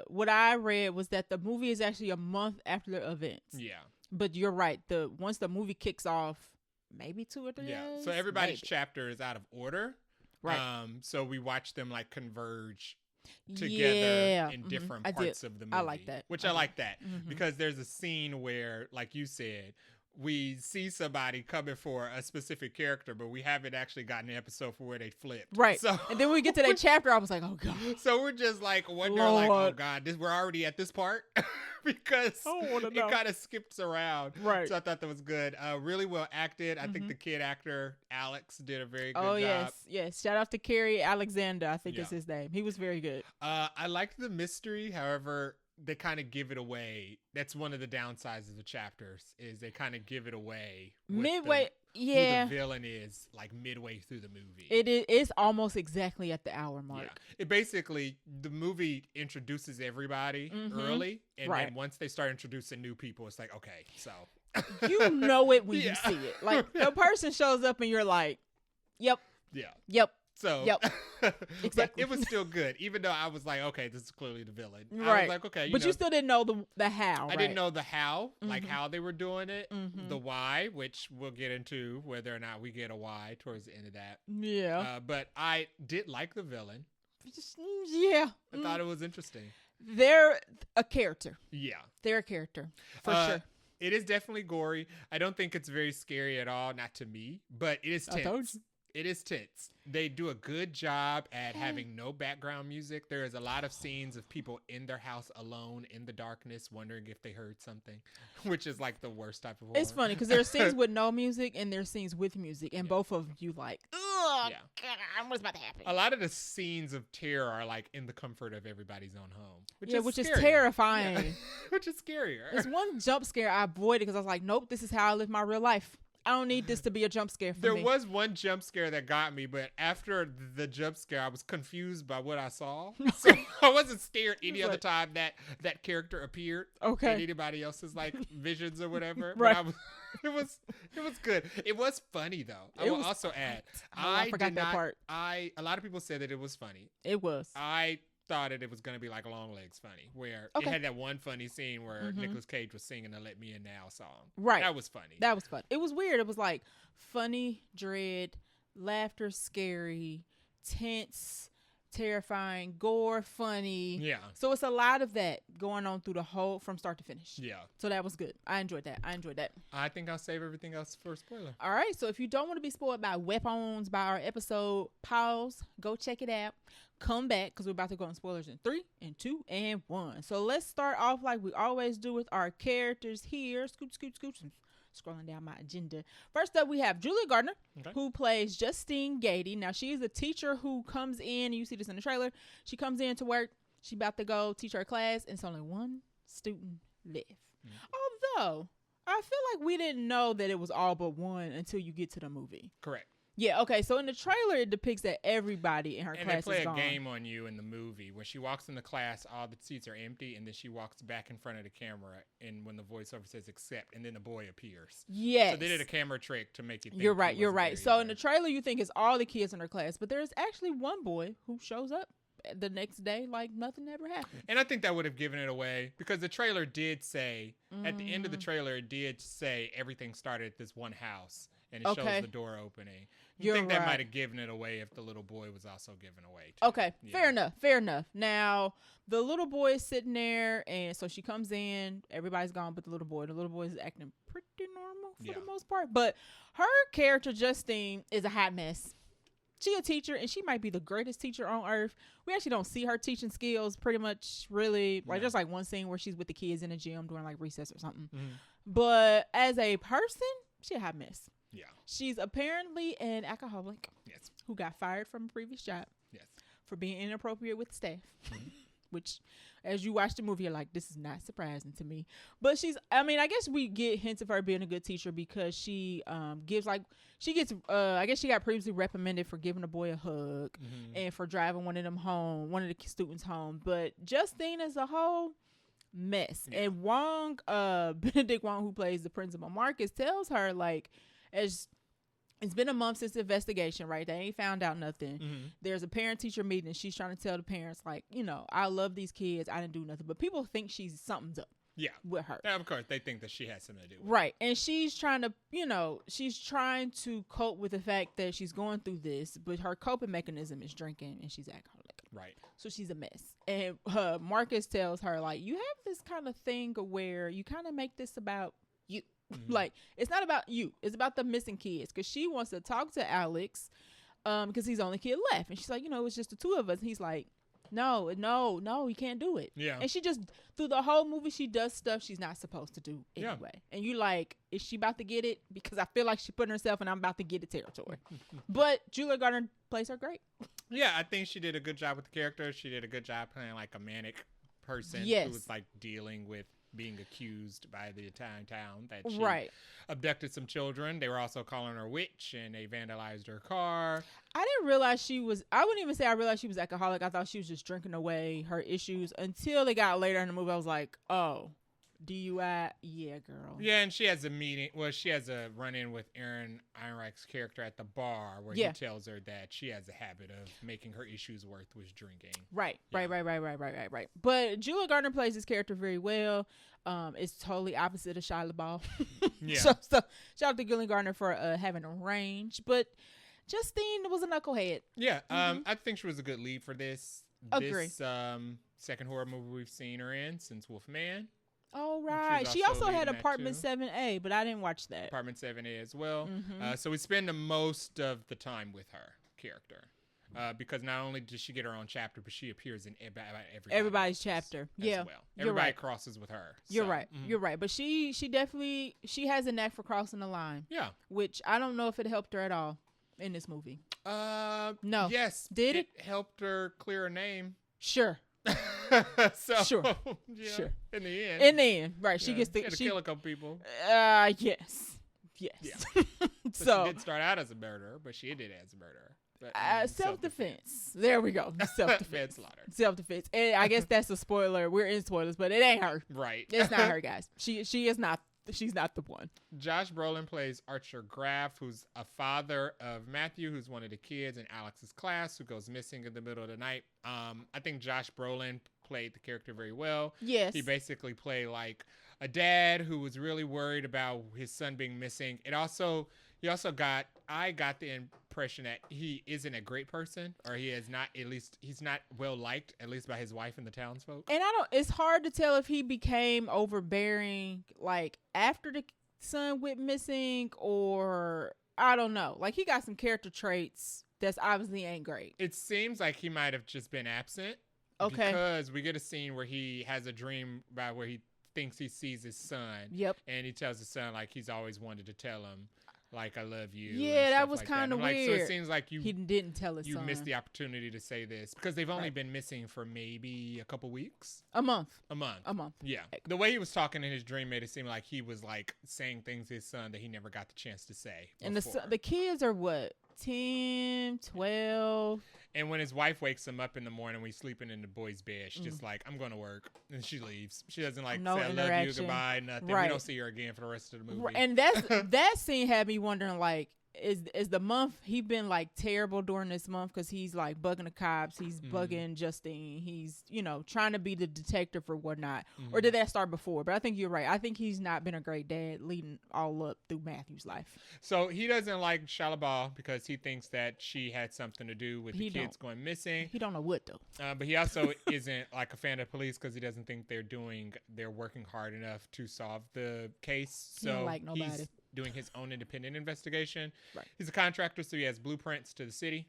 what I read was that the movie is actually a month after the events. Yeah. But you're right. Once the movie kicks off, maybe 2 or 3 days. Yeah. So everybody's chapter is out of order. Right. So we watch them like converge together in different parts of the movie. I like that. I like that because there's a scene where, like you said, we see somebody coming for a specific character, but we haven't actually gotten an episode for where they flipped. Right. So, and then when we get to that chapter, I was like, oh, God. So we're just like wondering, like, oh, God, we're already at this part because it kind of skips around. Right. So I thought that was good. Really well acted. I think the kid actor, Alex, did a very good job. Oh, yes. Shout out to Kerry Alexander, I think is his name. He was very good. I liked the mystery. However, they kind of give it away. That's one of the downsides of the chapters is they kind of give it away midway. Who the villain is like midway through the movie. It's almost exactly at the hour mark. Yeah. It basically, the movie introduces everybody early, and then once they start introducing new people, it's like, okay, so you know it when you see it. Like the person shows up and you're like, yep. So, exactly. But it was still good, even though I was like, okay, this is clearly the villain. Right. I was like, okay. But you still didn't know the how, I didn't know the how, like how they were doing it, the why, which we'll get into whether or not we get a why towards the end of that. Yeah. But I did like the villain. Yeah. I thought it was interesting. They're a character. Yeah. They're a character, for sure. It is definitely gory. I don't think it's very scary at all, not to me, but it is tense. It is tense. They do a good job at having no background music. There is a lot of scenes of people in their house alone in the darkness wondering if they heard something, which is like the worst type of horror. It's funny because there are scenes with no music and there are scenes with music, and both of you like, ugh, God, what's about to happen? A lot of the scenes of terror are like in the comfort of everybody's own home, which is terrifying. Yeah. Which is scarier. There's one jump scare I avoided because I was like, nope, this is how I live my real life. I don't need this to be a jump scare for me. There was one jump scare that got me, but after the jump scare, I was confused by what I saw. So I wasn't scared any other time that character appeared. Okay. In anybody else's like visions or whatever. Right. But it was good. It was funny though. I will also add. I forgot that part. A lot of people said that it was funny. It was. I thought it was going to be like Long Legs funny, where it had that one funny scene where Nicolas Cage was singing the Let Me In Now song. Right. That was funny. That was fun. It was weird. It was like funny, dread, laughter, scary, tense, terrifying, gore, funny. Yeah. So it's a lot of that going on through the whole, from start to finish. Yeah. So that was good. I enjoyed that. I think I'll save everything else for a spoiler. All right. So if you don't want to be spoiled by weapons, by our episode, pause, go check it out. Come back because we're about to go on spoilers in 3 and 2 and 1. So let's start off like we always do with our characters here. Scoot. Scrolling down my agenda. First up, we have Julia Gardner, who plays Justine Gady. Now, she is a teacher who comes in. You see this in the trailer. She comes in to work. She about to go teach her class, and it's only one student left. Although, I feel like we didn't know that it was all but one until you get to the movie. Correct. Yeah, okay, so in the trailer, it depicts that everybody in her class is gone. And they play a game on you in the movie. When she walks into class, all the seats are empty, and then she walks back in front of the camera, and when the voiceover says accept, and then the boy appears. Yes. So they did a camera trick to make you think you're right. So in the trailer, you think it's all the kids in her class, but there's actually one boy who shows up the next day like nothing ever happened. And I think that would have given it away, because the trailer did say, at the end of the trailer, it did say everything started at this one house. And it shows the door opening. I think that might have given it away if the little boy was also given away, too. Okay, yeah. Fair enough. Now, the little boy is sitting there, and so she comes in. Everybody's gone but the little boy. The little boy is acting pretty normal for the most part. But her character, Justine, is a hot mess. She a teacher, and she might be the greatest teacher on earth. We actually don't see her teaching skills pretty much, really. Like, there's like one scene where she's with the kids in the gym during like recess or something. Mm-hmm. But as a person, she a hot mess. Yeah. She's apparently an alcoholic. Yes. Who got fired from a previous job. Yes. For being inappropriate with staff. Mm-hmm. Which, as you watch the movie, you're like, this is not surprising to me. But I guess we get hints of her being a good teacher because she I guess she got previously reprimanded for giving a boy a hug and for driving one of the students home. But Justine as a whole, mess. Yeah. And Benedict Wong, who plays the principal Marcus, tells her, like, as it's been a month since the investigation, right? They ain't found out nothing. Mm-hmm. There's a parent-teacher meeting, and she's trying to tell the parents, like, I love these kids. I didn't do nothing. But people think something's up. Yeah. With her. Yeah, of course. They think that she has something to do with it. Right. And she's trying to cope with the fact that she's going through this, but her coping mechanism is drinking, and she's alcoholic. Right. So she's a mess. And Marcus tells her, like, you have this kind of thing where you kind of make this about you. Mm-hmm. Like, it's not about you. It's about the missing kids. Because she wants to talk to Alex because he's the only kid left. And she's like, it's just the two of us. And he's like, no, you can't do it. Yeah. And she just, through the whole movie, she does stuff she's not supposed to do anyway. Yeah. And you like, is she about to get it? Because I feel like she's putting herself in I'm about to get it territory. But Julia Garner plays her great. Yeah, I think she did a good job with the character. She did a good job playing like a manic person who was like dealing with being accused by the Italian town that she abducted some children. They were also calling her a witch, and they vandalized her car. I didn't realize I wouldn't even say I realized she was alcoholic. I thought she was just drinking away her issues until they got later in the movie. I was like, oh, DUI? Yeah, girl. Yeah, and she has a run-in with Aaron Einreich's character at the bar where he tells her that she has a habit of making her issues worse with drinking. Right. But Julia Garner plays this character very well. It's totally opposite of Shia LaBeouf. Yeah. So shout out to Julia Garner for having a range. But Justine was a knucklehead. Yeah, I think she was a good lead for this. Agree. This second horror movie we've seen her in since Wolfman. Oh, right. She also had Apartment 7A, but I didn't watch that. Apartment 7A as well. Mm-hmm. So we spend the most of the time with her character. Because not only does she get her own chapter, but she appears in everybody's chapter. Yeah. Well. Everybody crosses with her. You're right. Mm-hmm. You're right. But she definitely has a knack for crossing the line. Yeah. Which I don't know if it helped her at all in this movie. No. Yes. Did it? It helped her clear a name. Sure. Sure. In the end, right? She gets to kill a couple people. Yes. Yeah. So she did start out as a murderer, but she did as a murderer. Self-defense. There we go. Self-defense. Self-defense. And I guess that's a spoiler. We're in spoilers, but it ain't her. Right. It's not her, guys. She is not. She's not the one. Josh Brolin plays Archer Graff, who's a father of Matthew, who's one of the kids in Alex's class, who goes missing in the middle of the night. I think Josh Brolin played the character very well. Yes. He basically played like a dad who was really worried about his son being missing. I got the impression that he isn't a great person, or he's not well liked, at least by his wife and the townsfolk. And it's hard to tell if he became overbearing like after the son went missing, or I don't know. Like, he got some character traits that's obviously ain't great. It seems like he might have just been absent. Okay. Because we get a scene where he has a dream about where he thinks he sees his son. Yep. And he tells his son, like, he's always wanted to tell him, like, I love you. Yeah, that was kind of weird. So it seems like he didn't tell his son. You missed the opportunity to say this because they've only been missing for maybe a couple weeks. A month. Yeah. The way he was talking in his dream made it seem like he was like saying things to his son that he never got the chance to say before. And the kids are what? 10, 12. And when his wife wakes him up in the morning when he's sleeping in the boy's bed, she's just like, I'm going to work. And she leaves. She doesn't say, I love you, goodbye, nothing. We don't see her again for the rest of the movie. And that scene had me wondering, like, is the month, he been like terrible during this month because he's like bugging the cops, he's bugging Justine, he's trying to be the detective or whatnot, or did that start before? But I think you're right. I think he's not been a great dad leading all up through Matthew's life. So he doesn't like Shalabal because he thinks that she had something to do with the kids going missing. He don't know what though. But he also isn't like a fan of police because he doesn't think they're working hard enough to solve the case. So he don't like nobody. He's doing his own independent investigation. Right. He's a contractor, so he has blueprints to the city.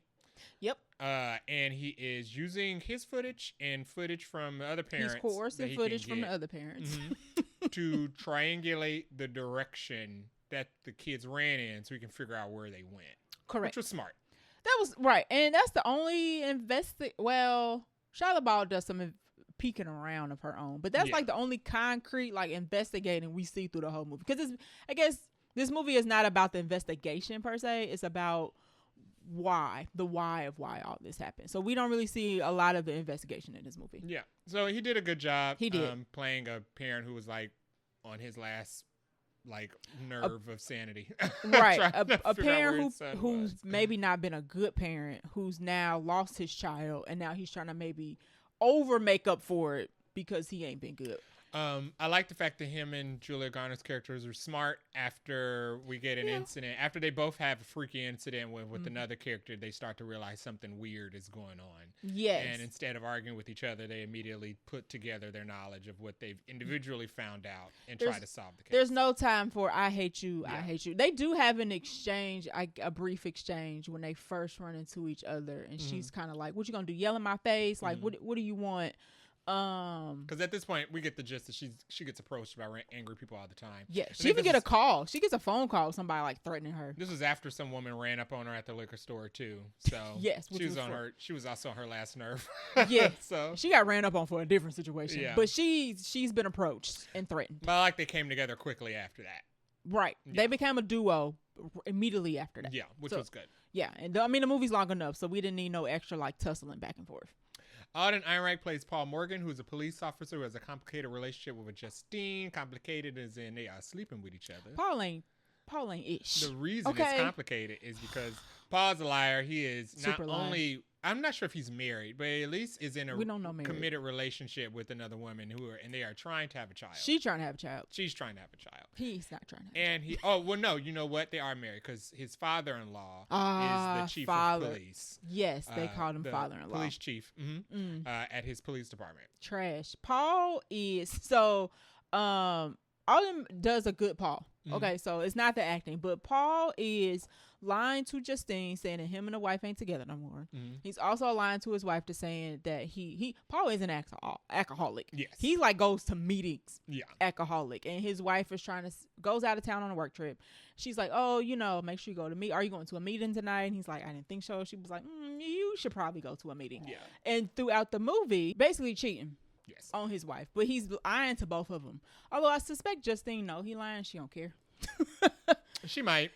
Yep. And he is using his footage and footage from other parents. He's coercing footage from the other parents to triangulate the direction that the kids ran in, so he can figure out where they went. Correct. Which was smart. That was right, and that's the only Well, Shalabal does some peeking around of her own, but that's like the only concrete like investigating we see through the whole movie. Because I guess this movie is not about the investigation per se. It's about the why of why all this happened. So we don't really see a lot of the investigation in this movie. Yeah. So he did a good job. He did. Playing a parent who was like on his last like nerve of sanity. Right. a parent who's maybe not been a good parent, who's now lost his child, and now he's trying to maybe over make up for it because he ain't been good. I like the fact that him and Julia Garner's characters are smart after we get an incident. After they both have a freaky incident with another character, they start to realize something weird is going on. Yes. And instead of arguing with each other, they immediately put together their knowledge of what they've individually found out and try to solve the case. There's no time for I hate you, I hate you. They do have an exchange, a brief exchange when they first run into each other. And she's kind of like, what you going to do? Yell in my face? Like, what do you want? Because at this point we get the gist that she gets approached by angry people all the time. Yeah, she even get a call. She gets a phone call, somebody like threatening her. This was after some woman ran up on her at the liquor store too. So yes, she was also on her last nerve. Yeah, so she got ran up on for a different situation. Yeah, but she's been approached and threatened. But I like they came together quickly after that. Right, they became a duo immediately after that. Yeah, which was good. Yeah, and the movie's long enough, so we didn't need no extra like tussling back and forth. Alden Ehrenreich plays Paul Morgan, who's a police officer who has a complicated relationship with Justine. Complicated as in they are sleeping with each other. Paul ain't ish. The reason it's complicated is because Paul's a liar. He is Super not only, I'm not sure if he's married, but at least is in a committed relationship with another woman and they are trying to have a child. She's trying to have a child. She's trying to have a child. He's not trying to have a child. And no, you know what? They are married because his father-in-law is the chief of police. Yes, they called him father-in-law. Police chief at his police department. Trash. Paul is, so, Alden does a good Paul. Okay, so it's not the acting, but Paul is lying to Justine, saying that him and the wife ain't together no more. He's also lying to his wife to saying that Paul is an alcoholic. Yes, he like goes to meetings. Yeah, alcoholic, and his wife is goes out of town on a work trip. She's like, oh, make sure you go to meet. Are you going to a meeting tonight? And he's like, I didn't think so. She was like, you should probably go to a meeting. Yeah, and throughout the movie, basically cheating. Yes. On his wife, but he's lying to both of them. Although I suspect Justine, no, he lying. She don't care. She might.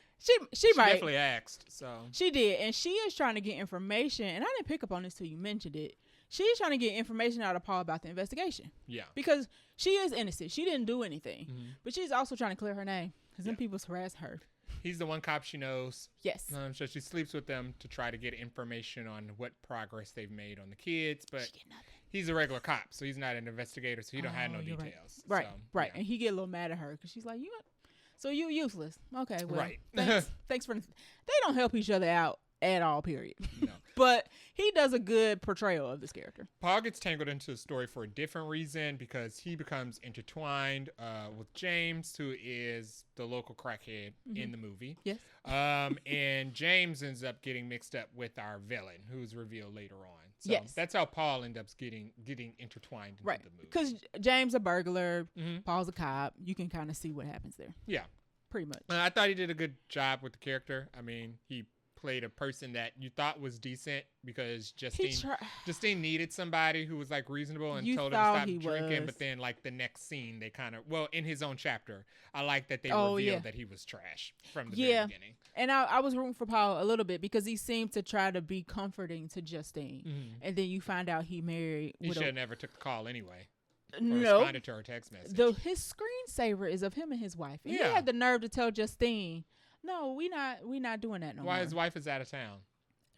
She might. Definitely asked. So she did, and she is trying to get information. And I didn't pick up on this till you mentioned it. She's trying to get information out of Paul about the investigation. Yeah. Because she is innocent. She didn't do anything, but she's also trying to clear her name because then people harass her. He's the one cop she knows. Yes. So she sleeps with them to try to get information on what progress they've made on the kids, but she did nothing. He's a regular cop, so he's not an investigator, so he don't have no details. Right, so, right. Yeah. And he get a little mad at her because she's like, so you useless. Okay, well, right. Thanks for. They don't help each other out at all, period. No. But he does a good portrayal of this character. Paul gets tangled into the story for a different reason because he becomes intertwined with James, who is the local crackhead in the movie. Yes. And James ends up getting mixed up with our villain, who's revealed later on. So yes. That's how Paul ends up getting intertwined into the movie. Because James a burglar, Paul's a cop. You can kind of see what happens there. Yeah. pretty much. I thought he did a good job with the character. I mean, he played a person that you thought was decent because Justine needed somebody who was like reasonable and told her to stop drinking. But then like the next scene, they kind of, in his own chapter, I like that they revealed that he was trash from the very beginning. And I was rooting for Paul a little bit because he seemed to try to be comforting to Justine. Mm-hmm. And then you find out he married. He should have never took the call anyway. No, responded to her text message. His screensaver is of him and his wife. And he had the nerve to tell Justine, "No, we not doing that no more." Why his wife is out of town,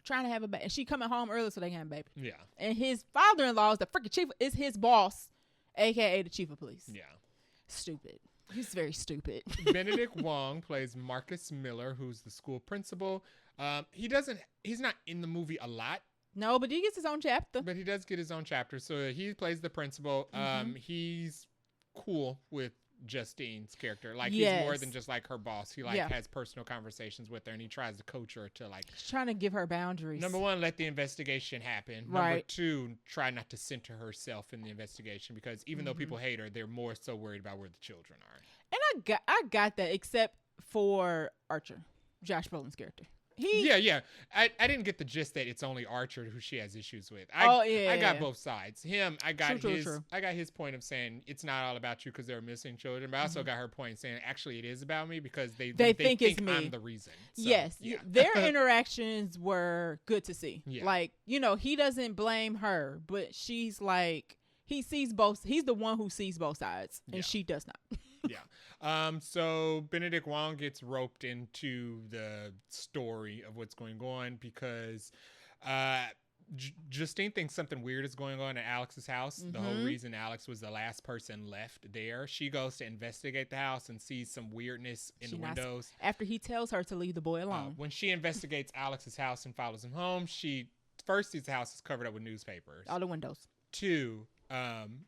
trying to have a baby, and she coming home early so they can have a baby. Yeah, and his father-in-law is the freaking chief, is his boss, aka the chief of police. Yeah, stupid. He's very stupid. Benedict Wong plays Marcus Miller, who's the school principal. He's not in the movie a lot. No, but he gets his own chapter. But he does get his own chapter. So he plays the principal. He's cool with Justine's character. Like, he's more than just like her boss. He has personal conversations with her, and he tries to coach her to like. He's trying to give her boundaries. Number one, let the investigation happen. Right. Number two, try not to center herself in the investigation, because even though people hate her, they're more so worried about where the children are. And I got that, except for Archer, Josh Brolin's character. I didn't get the gist that it's only Archer who she has issues with. I got both sides. I got his point of saying it's not all about you because they're missing children, but I also got her point saying actually it is about me because they think it's me. I'm the reason. So, yes, their interactions were good to see. Yeah. Like, he doesn't blame her, but she's like, he's the one who sees both sides, and she does not. Yeah. So Benedict Wong gets roped into the story of what's going on because Justine thinks something weird is going on at Alex's house. Mm-hmm. The whole reason Alex was the last person left there. She goes to investigate the house and sees some weirdness in the windows. After he tells her to leave the boy alone. When she investigates Alex's house and follows him home, she first sees the house is covered up with newspapers. All the windows. 2,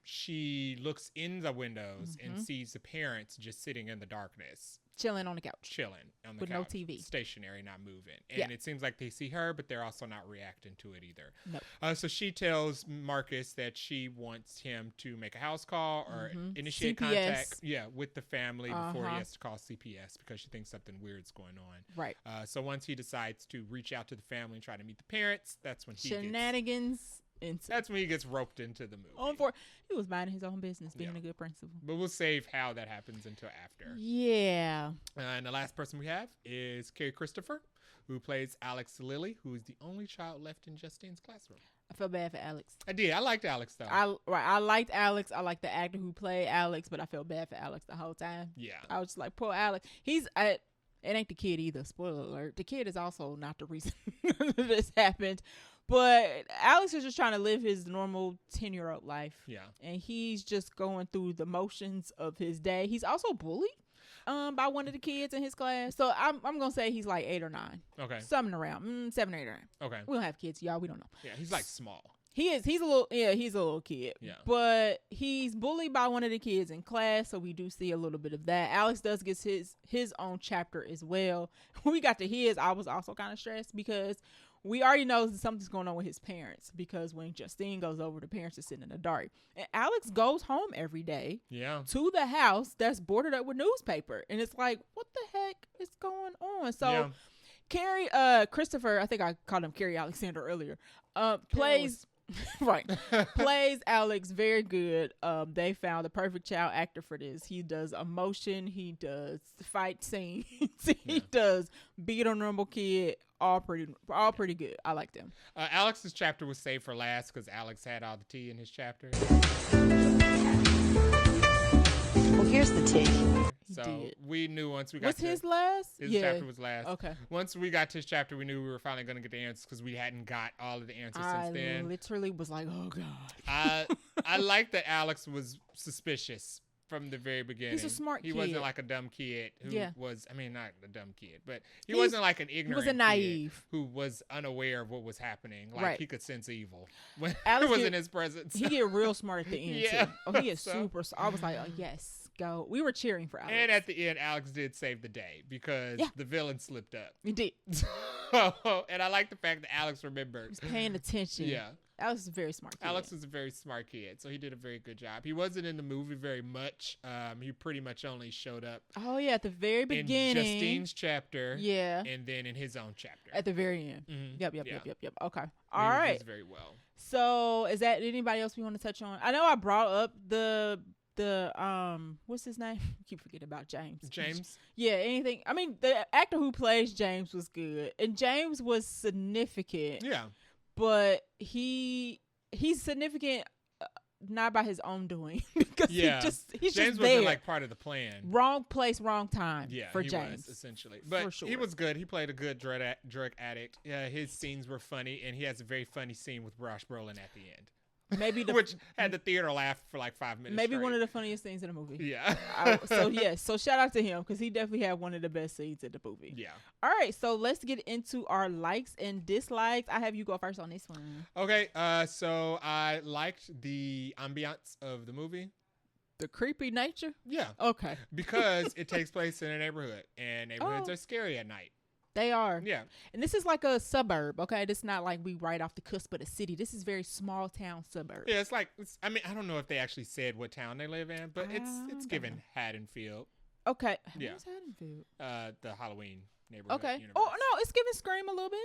she looks in the windows and sees the parents just sitting in the darkness. Chilling on the couch. With no TV. Stationary, not moving. And it seems like they see her, but they're also not reacting to it either. Nope. So she tells Marcus that she wants him to make a house call or initiate CPS. Contact with the family before he has to call CPS because she thinks something weird's going on. Right. So once he decides to reach out to the family and try to meet the parents, that's when Shenanigans. That's when he gets roped into the movie. He was minding his own business, being a good principal. But we'll save how that happens until after. Yeah. And the last person we have is Carrie Christopher, who plays Alex Lilly, who is the only child left in Justine's classroom. I feel bad for Alex. I did. I liked Alex, though. I liked Alex. I liked the actor who played Alex, but I felt bad for Alex the whole time. Yeah. I was just like, poor Alex. It ain't the kid either. Spoiler alert. The kid is also not the reason this happened. But Alex is just trying to live his normal 10-year-old life. Yeah. And he's just going through the motions of his day. He's also bullied by one of the kids in his class. So I'm going to say he's like 8 or 9. Okay. Something around 7 or 8 or 9. Okay. We don't have kids, y'all. We don't know. Yeah, he's like small. He is. He's a little kid. Yeah. But he's bullied by one of the kids in class, so we do see a little bit of that. Alex does get his own chapter as well. When we got to his, I was also kind of stressed because we already know that something's going on with his parents, because when Justine goes over, the parents are sitting in the dark. And Alex goes home every day to the house that's boarded up with newspaper. And it's like, what the heck is going on? So Carrie Christopher, I think I called him Carrie Alexander earlier, plays Alex very good. They found the perfect child actor for this. He does emotion, he does fight scenes, he does beat on normal kid. All pretty good. I like them. Alex's chapter was saved for last because Alex had all the tea in his chapter. Well, here's the tea. So we knew once we got What's his last? His chapter was last. Okay. Once we got to his chapter, we knew we were finally going to get the answers because we hadn't got all of the answers since then. I literally was like, oh, God. I like that Alex was suspicious from the very beginning. He's a smart kid. He wasn't like a dumb kid who was, I mean, not a dumb kid, but he wasn't like an ignorant he was a naive kid who was unaware of what was happening. Like, he could sense evil when Alex it was in his presence. He get real smart at the end, too. Oh, he is super. I was like, oh, yes, go. We were cheering for Alex. And at the end, Alex did save the day because the villain slipped up. He did. And I like the fact that Alex remembers. He's paying attention. Yeah. Alex is a very smart kid. Alex was a very smart kid, so he did a very good job. He wasn't in the movie very much. He pretty much only showed up. Oh yeah, at the very beginning. In Justine's chapter. Yeah. And then in his own chapter. At the very end. Mm-hmm. Yep. Okay. All right. He was very well. So is that anybody else we want to touch on? I know I brought up the what's his name? I keep forgetting about James. Yeah, anything. I mean, the actor who plays James was good, and James was significant. Yeah, but he's significant not by his own doing because he's James just wasn't there. like part of the plan. Wrong place, wrong time. Yeah, for he James was, essentially, but sure. he was good. He played a good drug addict. Yeah, his scenes were funny, and he has a very funny scene with Josh Brolin at the end. Maybe which had the theater laugh for like 5 minutes. Maybe straight. one of the funniest scenes in the movie. Yeah. So shout out to him because he definitely had one of the best scenes in the movie. Yeah. All right, so let's get into our likes and dislikes. I have you go first on this one. Okay. So I liked the ambiance of the movie. The creepy nature. Yeah. Okay. Because it takes place in a neighborhood, and neighborhoods are scary at night. They are. Yeah. And this is like a suburb, okay? This is not like we right off the cusp of the city. This is very small town suburb. Yeah, I mean, I don't know if they actually said what town they live in, but it's given Haddonfield. Okay. Yeah. Where's Haddonfield? The Halloween neighborhood. Okay. Universe. Oh, no, it's giving Scream a little bit.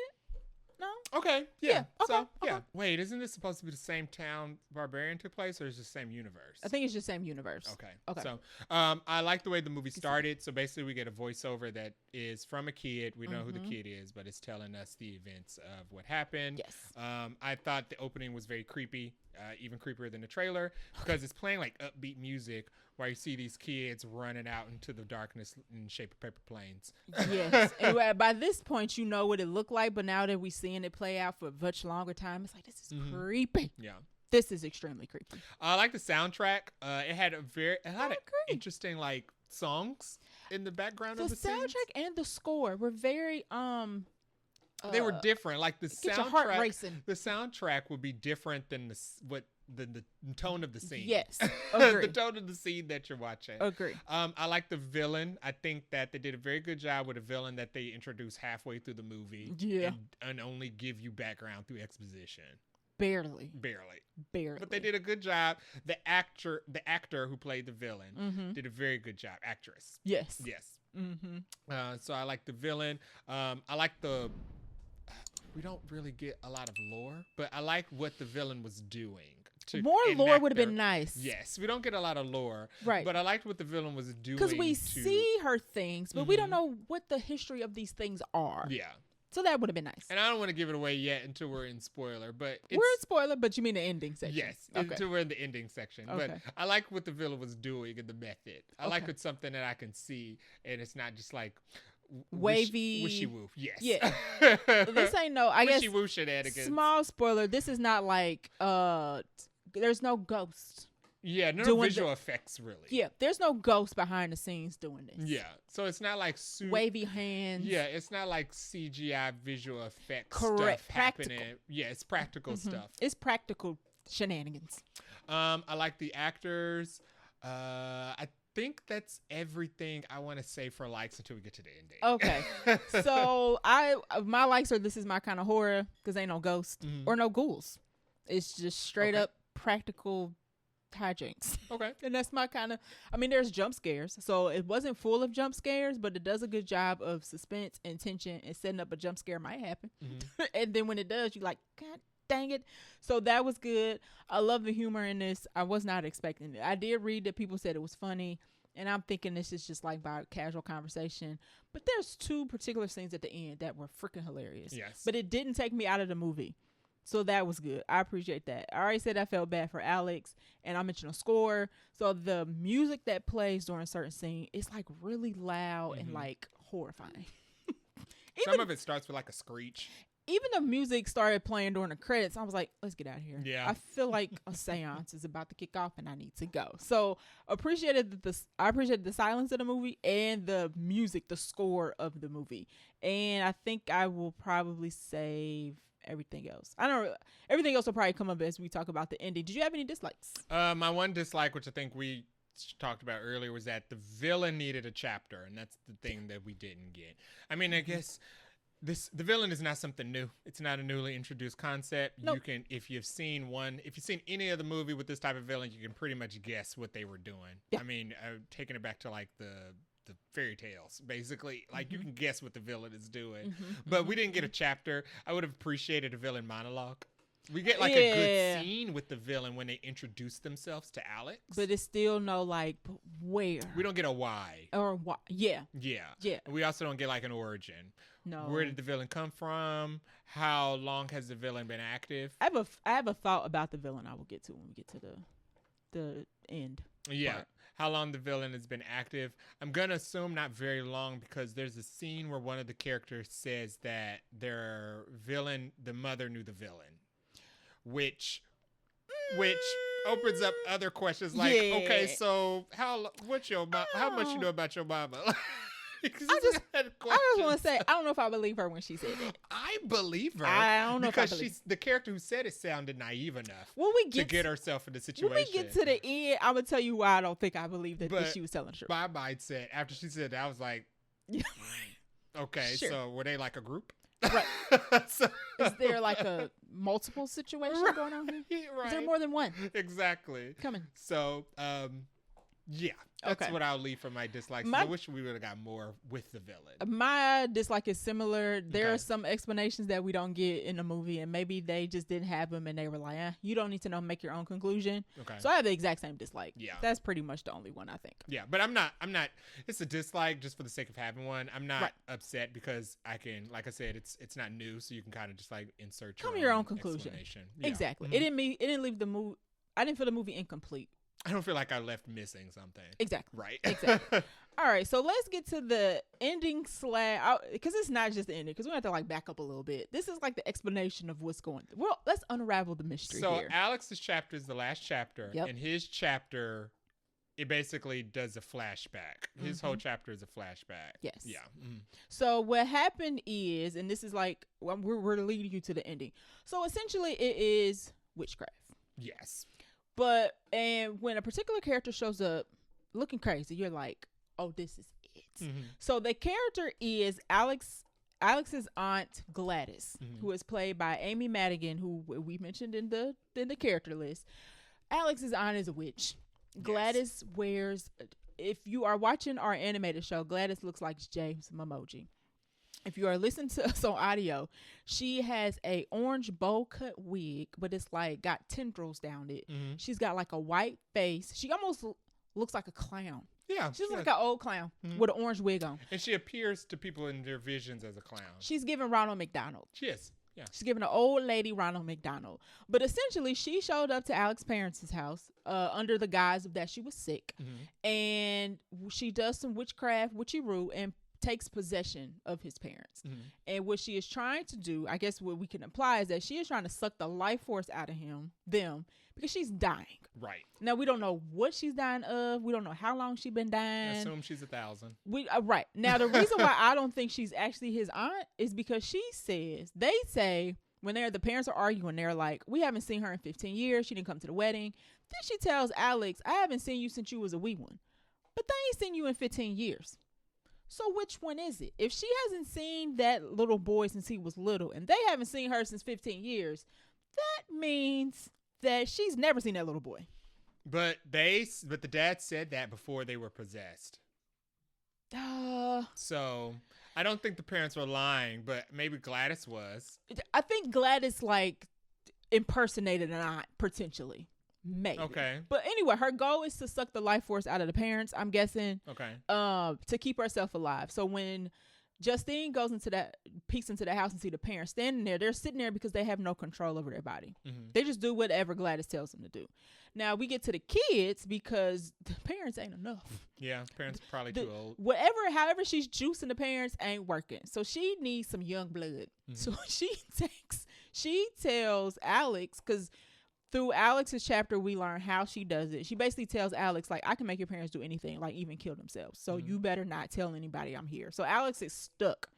No? Okay. Yeah. Okay. So, yeah. Wait, isn't this supposed to be the same town Barbarian took place, or is it the same universe? I think it's the same universe. Okay. So, I like the way the movie started. So basically, we get a voiceover that is from a kid. We know who the kid is, but it's telling us the events of what happened. Yes. I thought the opening was very creepy, even creepier than the trailer, because it's playing like upbeat music while you see these kids running out into the darkness in shape of paper planes. Yes. And by this point, you know what it looked like, but now that we're seeing it play out for a much longer time, it's like, this is creepy. Yeah. This is extremely creepy. I like the soundtrack. It had interesting like songs in the background of the soundtrack scenes. and the score were very they were different. Like the get your heart racing. The soundtrack would be different than the tone of the scene. Yes, agree. The tone of the scene that you're watching. Agree. I like the villain. I think that they did a very good job with a villain that they introduced halfway through the movie. Yeah, and only give you background through exposition. Barely. But they did a good job. The actor who played the villain did a very good job. Actress. Yes. Mm-hmm. So I like the villain. I like we don't really get a lot of lore, but I like what the villain was doing. More lore would have been nice. Yes, we don't get a lot of lore, right? But I liked what the villain was doing because we see her things, but we don't know what the history of these things are. Yeah. So that would have been nice. And I don't want to give it away yet until we're in spoiler, but we're in spoiler, but you mean the ending section? Yes, until we're in the ending section. Okay. But I like what the villain was doing and the method. I like it's something that I can see, and it's not just like wavy, wishy woo. Yes. Yeah. This ain't no. I guess wishy woo shenanigans. Small spoiler. This is not like there's no ghost. Yeah, no visual effects really. Yeah, there's no ghost behind the scenes doing this. Yeah, so it's not like wavy hands. Yeah, it's not like CGI visual effects Correct. Stuff happening. Yeah, it's practical stuff. It's practical shenanigans. I like the actors. I think that's everything I want to say for likes until we get to the ending. Okay, so my likes are this is my kind of horror because ain't no ghost or no ghouls. It's just straight up practical hijinks. Okay. And that's my kind of, I mean, there's jump scares. So it wasn't full of jump scares, but it does a good job of suspense and tension and setting up a jump scare might happen. And then when it does, you're like, God dang it. So that was good. I love the humor in this. I was not expecting it. I did read that people said it was funny. And I'm thinking this is just like by casual conversation. But there's two particular scenes at the end that were freaking hilarious. Yes. But it didn't take me out of the movie. So that was good. I appreciate that. I already said I felt bad for Alex, and I mentioned a score. So the music that plays during a certain scene is like really loud and like horrifying. Some of it starts with like a screech. Even the music started playing during the credits. I was like, let's get out of here. Yeah. I feel like a seance is about to kick off and I need to go. So I appreciated the silence of the movie and the music, the score of the movie. And I think I will probably save everything else. Everything else will probably come up as we talk about the ending. Did you have any dislikes? My one dislike, which I think we talked about earlier, was that the villain needed a chapter, and that's the thing that we didn't get. I mean, I guess The villain is not something new. It's not a newly introduced concept. Nope. You can, if you've seen any other movie with this type of villain, you can pretty much guess what they were doing. Yeah. I mean, taking it back to like the fairy tales, basically, like you can guess what the villain is doing. But we didn't get a chapter. I would have appreciated a villain monologue. We get like a good scene with the villain when they introduce themselves to Alex. But it's still no like where. We don't get a why. Or why. Yeah. And we also don't get like an origin. No. Where did the villain come from? How long has the villain been active? I have a thought about the villain I will get to when we get to the end. Yeah. part. How long the villain has been active. I'm going to assume not very long because there's a scene where one of the characters says that the mother knew the villain. Which opens up other questions like, okay, so how much you know about your mama? I just want to say, I don't know if I believe her when she said that. I believe her. I don't know because if I believe the character who said it sounded naive enough to get herself in the situation. When we get to the end, I'm gonna tell you why I don't think I believe that she was telling the truth. My mind said after she said that, I was like, okay, sure. So were they like a group? Right. Is there like a multiple situation going on here? Right. Is there more than one? Exactly. Coming. So, yeah, that's what I'll leave for my dislikes. I wish we would have got more with the villain. My dislike is similar. There are some explanations that we don't get in the movie, and maybe they just didn't have them, and they were like, you don't need to know, make your own conclusion. Okay. So I have the exact same dislike. Yeah. That's pretty much the only one, I think. Yeah, but I'm not, it's a dislike just for the sake of having one. I'm not upset because I can, like I said, it's not new, so you can kind of just like insert your own conclusion. Yeah. Exactly. Mm-hmm. It didn't leave the movie, I didn't feel the movie incomplete. I don't feel like I left missing something. Exactly. Right. Exactly. All right. So let's get to the ending because it's not just the ending, because we have to like back up a little bit. This is like the explanation of what's going on. Well, let's unravel the mystery here. So Alex's chapter is the last chapter. Yep. And his chapter, it basically does a flashback. His whole chapter is a flashback. Yes. Yeah. Mm-hmm. So what happened is, and this is like, we're leading you to the ending. So essentially it is witchcraft. Yes. And when a particular character shows up looking crazy, you're like, oh, this is it. Mm-hmm. So the character is Alex's aunt Gladys, who is played by Amy Madigan, who we mentioned in the character list. Alex's aunt is a witch. Yes. Gladys wears, if you are watching our animated show, Gladys looks like James Momoji. If you are listening to us on audio, she has a orange bowl cut wig, but it's like got tendrils down it. Mm-hmm. She's got like a white face. She almost looks like a clown. Yeah. She's like an old clown with an orange wig on. And she appears to people in their visions as a clown. She's giving Ronald McDonald. She is. Yeah. She's giving an old lady Ronald McDonald. But essentially, she showed up to Alex's parents' house under the guise of that she was sick. Mm-hmm. And she does some witchcraft, witcheroo, and takes possession of his parents. Mm-hmm. And what she is trying to do, I guess what we can imply, is that she is trying to suck the life force out of them, because she's dying. Right. Now, we don't know what she's dying of. We don't know how long she's been dying. I assume she's 1,000. Right. Now, the reason why I don't think she's actually his aunt is because they say, when the parents are arguing, they're like, we haven't seen her in 15 years. She didn't come to the wedding. Then she tells Alex, I haven't seen you since you was a wee one. But they ain't seen you in 15 years. So which one is it? If she hasn't seen that little boy since he was little, and they haven't seen her since 15 years, that means that she's never seen that little boy. But the dad said that before they were possessed. So I don't think the parents were lying, but maybe Gladys was. I think Gladys like impersonated an aunt potentially. Maybe. Okay. But anyway, her goal is to suck the life force out of the parents, I'm guessing. Okay. To keep herself alive. So when Justine peeks into the house and see the parents standing there, they're sitting there because they have no control over their body. Mm-hmm. They just do whatever Gladys tells them to do. Now we get to the kids because the parents ain't enough. Yeah, parents are probably too old. However she's juicing the parents ain't working. So she needs some young blood. Mm-hmm. So she tells Alex, because through Alex's chapter, we learn how she does it. She basically tells Alex, like, I can make your parents do anything, like even kill themselves. So you better not tell anybody I'm here. So Alex is stuck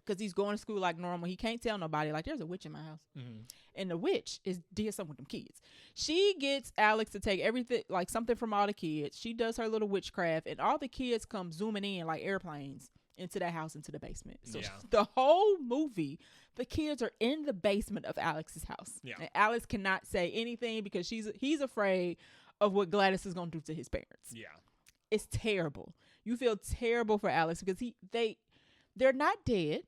because he's going to school like normal. He can't tell nobody, like, there's a witch in my house. Mm-hmm. And the witch did something with them kids. She gets Alex to take everything, like something from all the kids. She does her little witchcraft, and all the kids come zooming in like airplanes into that house, into the basement. So Yeah. the whole movie, the kids are in the basement of Alex's house. Yeah. And Alex cannot say anything because he's afraid of what Gladys is going to do to his parents. Yeah. It's terrible. You feel terrible for Alex because they're not dead.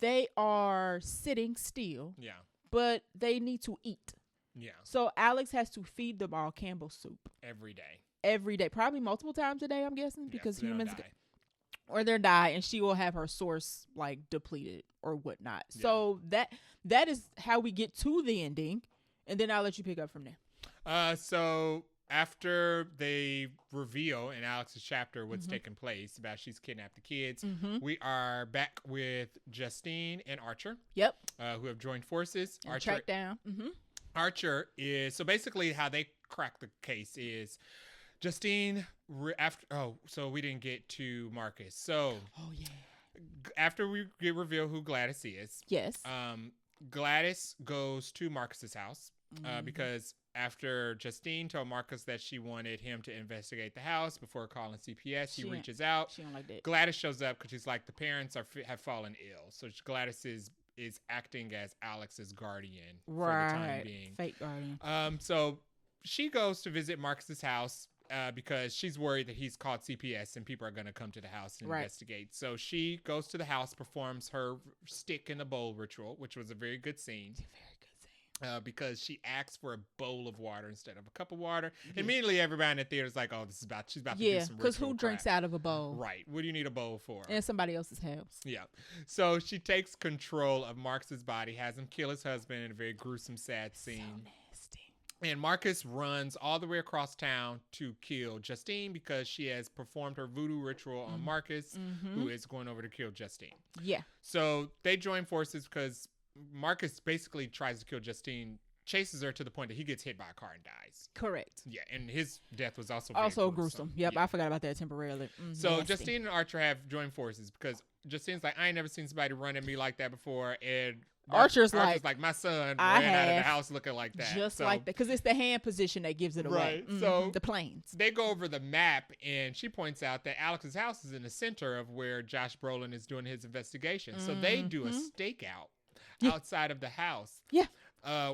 They are sitting still. Yeah. But they need to eat. Yeah. So Alex has to feed them all Campbell's soup. Every day. Probably multiple times a day, I'm guessing. Because humans... Or they'll die, and she will have her source, like, depleted or whatnot. Yeah. So that is how we get to the ending. And then I'll let you pick up from there. So... After they reveal in Alex's chapter what's taking place about she's kidnapped the kids, we are back with Justine and Archer. Yep. Who have joined forces. And Archer tracked down. Archer is so basically how they crack the case is Justine so we didn't get to Marcus. So after we get revealed who Gladys is, yes. Gladys goes to Marcus's house because after Justine told Marcus that she wanted him to investigate the house before calling CPS, he reaches out. She don't like that. Gladys shows up because she's like, the parents have fallen ill. So Gladys is acting as Alex's guardian for the time being. Fake guardian. So she goes to visit Marcus's house because she's worried that he's called CPS and people are going to come to the house and investigate. So she goes to the house, performs her stick in the bowl ritual, which was a very good scene. Because she asks for a bowl of water instead of a cup of water. Yeah. Immediately, everybody in the theater is like, "Oh, she's about to do some ritual crap." Yeah, because who drinks out of a bowl? Right. What do you need a bowl for? In somebody else's house. Yeah. So she takes control of Marcus's body, has him kill his husband in a very gruesome, sad scene. So nasty. And Marcus runs all the way across town to kill Justine because she has performed her voodoo ritual on Marcus, who is going over to kill Justine. Yeah. So they join forces because Marcus basically tries to kill Justine, chases her to the point that he gets hit by a car and dies. Correct. Yeah, and his death was also gruesome. Yep, yeah. I forgot about that temporarily. So nasty. Justine and Archer have joined forces because Justine's like, I ain't never seen somebody run at me like that before, and Archer's like, my son ran out of the house looking like that. Just like that, because it's the hand position that gives it away. Right. So the planes. They go over the map, and she points out that Alex's house is in the center of where Josh Brolin is doing his investigation. So they do a stakeout outside of the house. Yeah.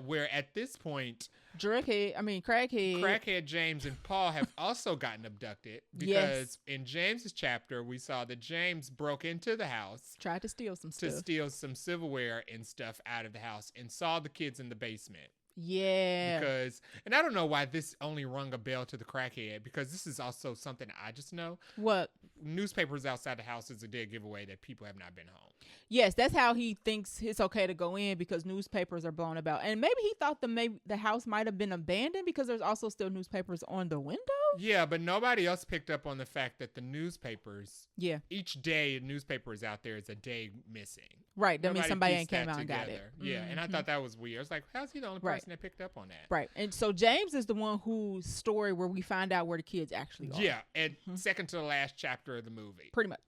Where at this point, Crackhead James and Paul have also gotten abducted because in James's chapter, we saw that James broke into the house. Tried to steal some stuff. To steal some silverware and stuff out of the house and saw the kids in the basement. Yeah. And I don't know why this only rung a bell to the crackhead, because this is also something I just know. What? Newspapers outside the house is a dead giveaway that people have not been home. Yes, that's how he thinks it's okay to go in, because newspapers are blown about. And maybe he thought the house might have been abandoned because there's also still newspapers on the window. Yeah, but nobody else picked up on the fact that the newspapers, each day a newspaper is out there is a day missing. Right, that means somebody ain't came out and got it. Yeah, and I thought that was weird. I was like, how's he the only person that picked up on that? Right, and so James is the one whose story where we find out where the kids actually are. Yeah, and second to the last chapter of the movie. Pretty much.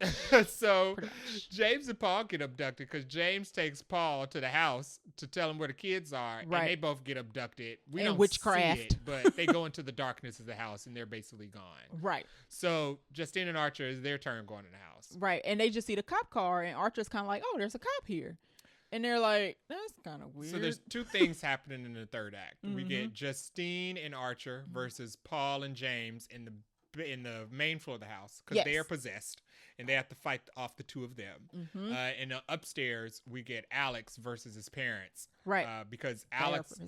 James and Paul get abducted because James takes Paul to the house to tell him where the kids are, and they both get abducted. We don't witchcraft. see it, but they go into the darkness of the house, and they're basically gone. Right. So Justine and Archer, is their turn going in the house. Right, and they just see the cop car, and Archer's kind of like, oh, there's a cop here. And they're like, that's kind of weird. So there's two things happening in the third act. We get Justine and Archer versus Paul and James in the main floor of the house because they are possessed and they have to fight off the two of them. And upstairs we get Alex versus his parents. Right. Because Alex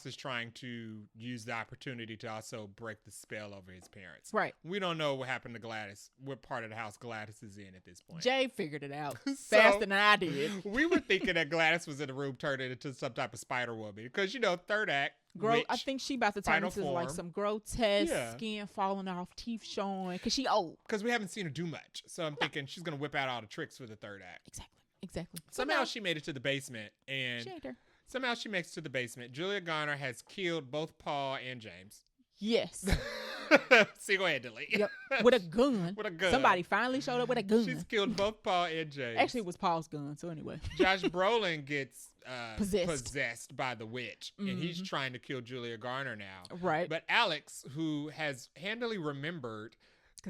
is trying to use the opportunity to also break the spell over his parents. Right. We don't know what happened to Gladys, what part of the house Gladys is in at this point. Jay figured it out faster than I did. We were thinking that Gladys was in the room turning into some type of spider woman because, third act. I think she about to turn into like some grotesque skin falling off, teeth showing, because she old. Because we haven't seen her do much. So I'm thinking she's going to whip out all the tricks for the third act. Exactly. Somehow she made it to the basement. And somehow she makes it to the basement. Julia Garner has killed both Paul and James. Yes. Single-handedly. Yep. With a gun. Somebody finally showed up with a gun. She's killed both Paul and James. Actually, it was Paul's gun, so anyway. Josh Brolin gets possessed by the witch, and he's trying to kill Julia Garner now. Right. But Alex, who has handily remembered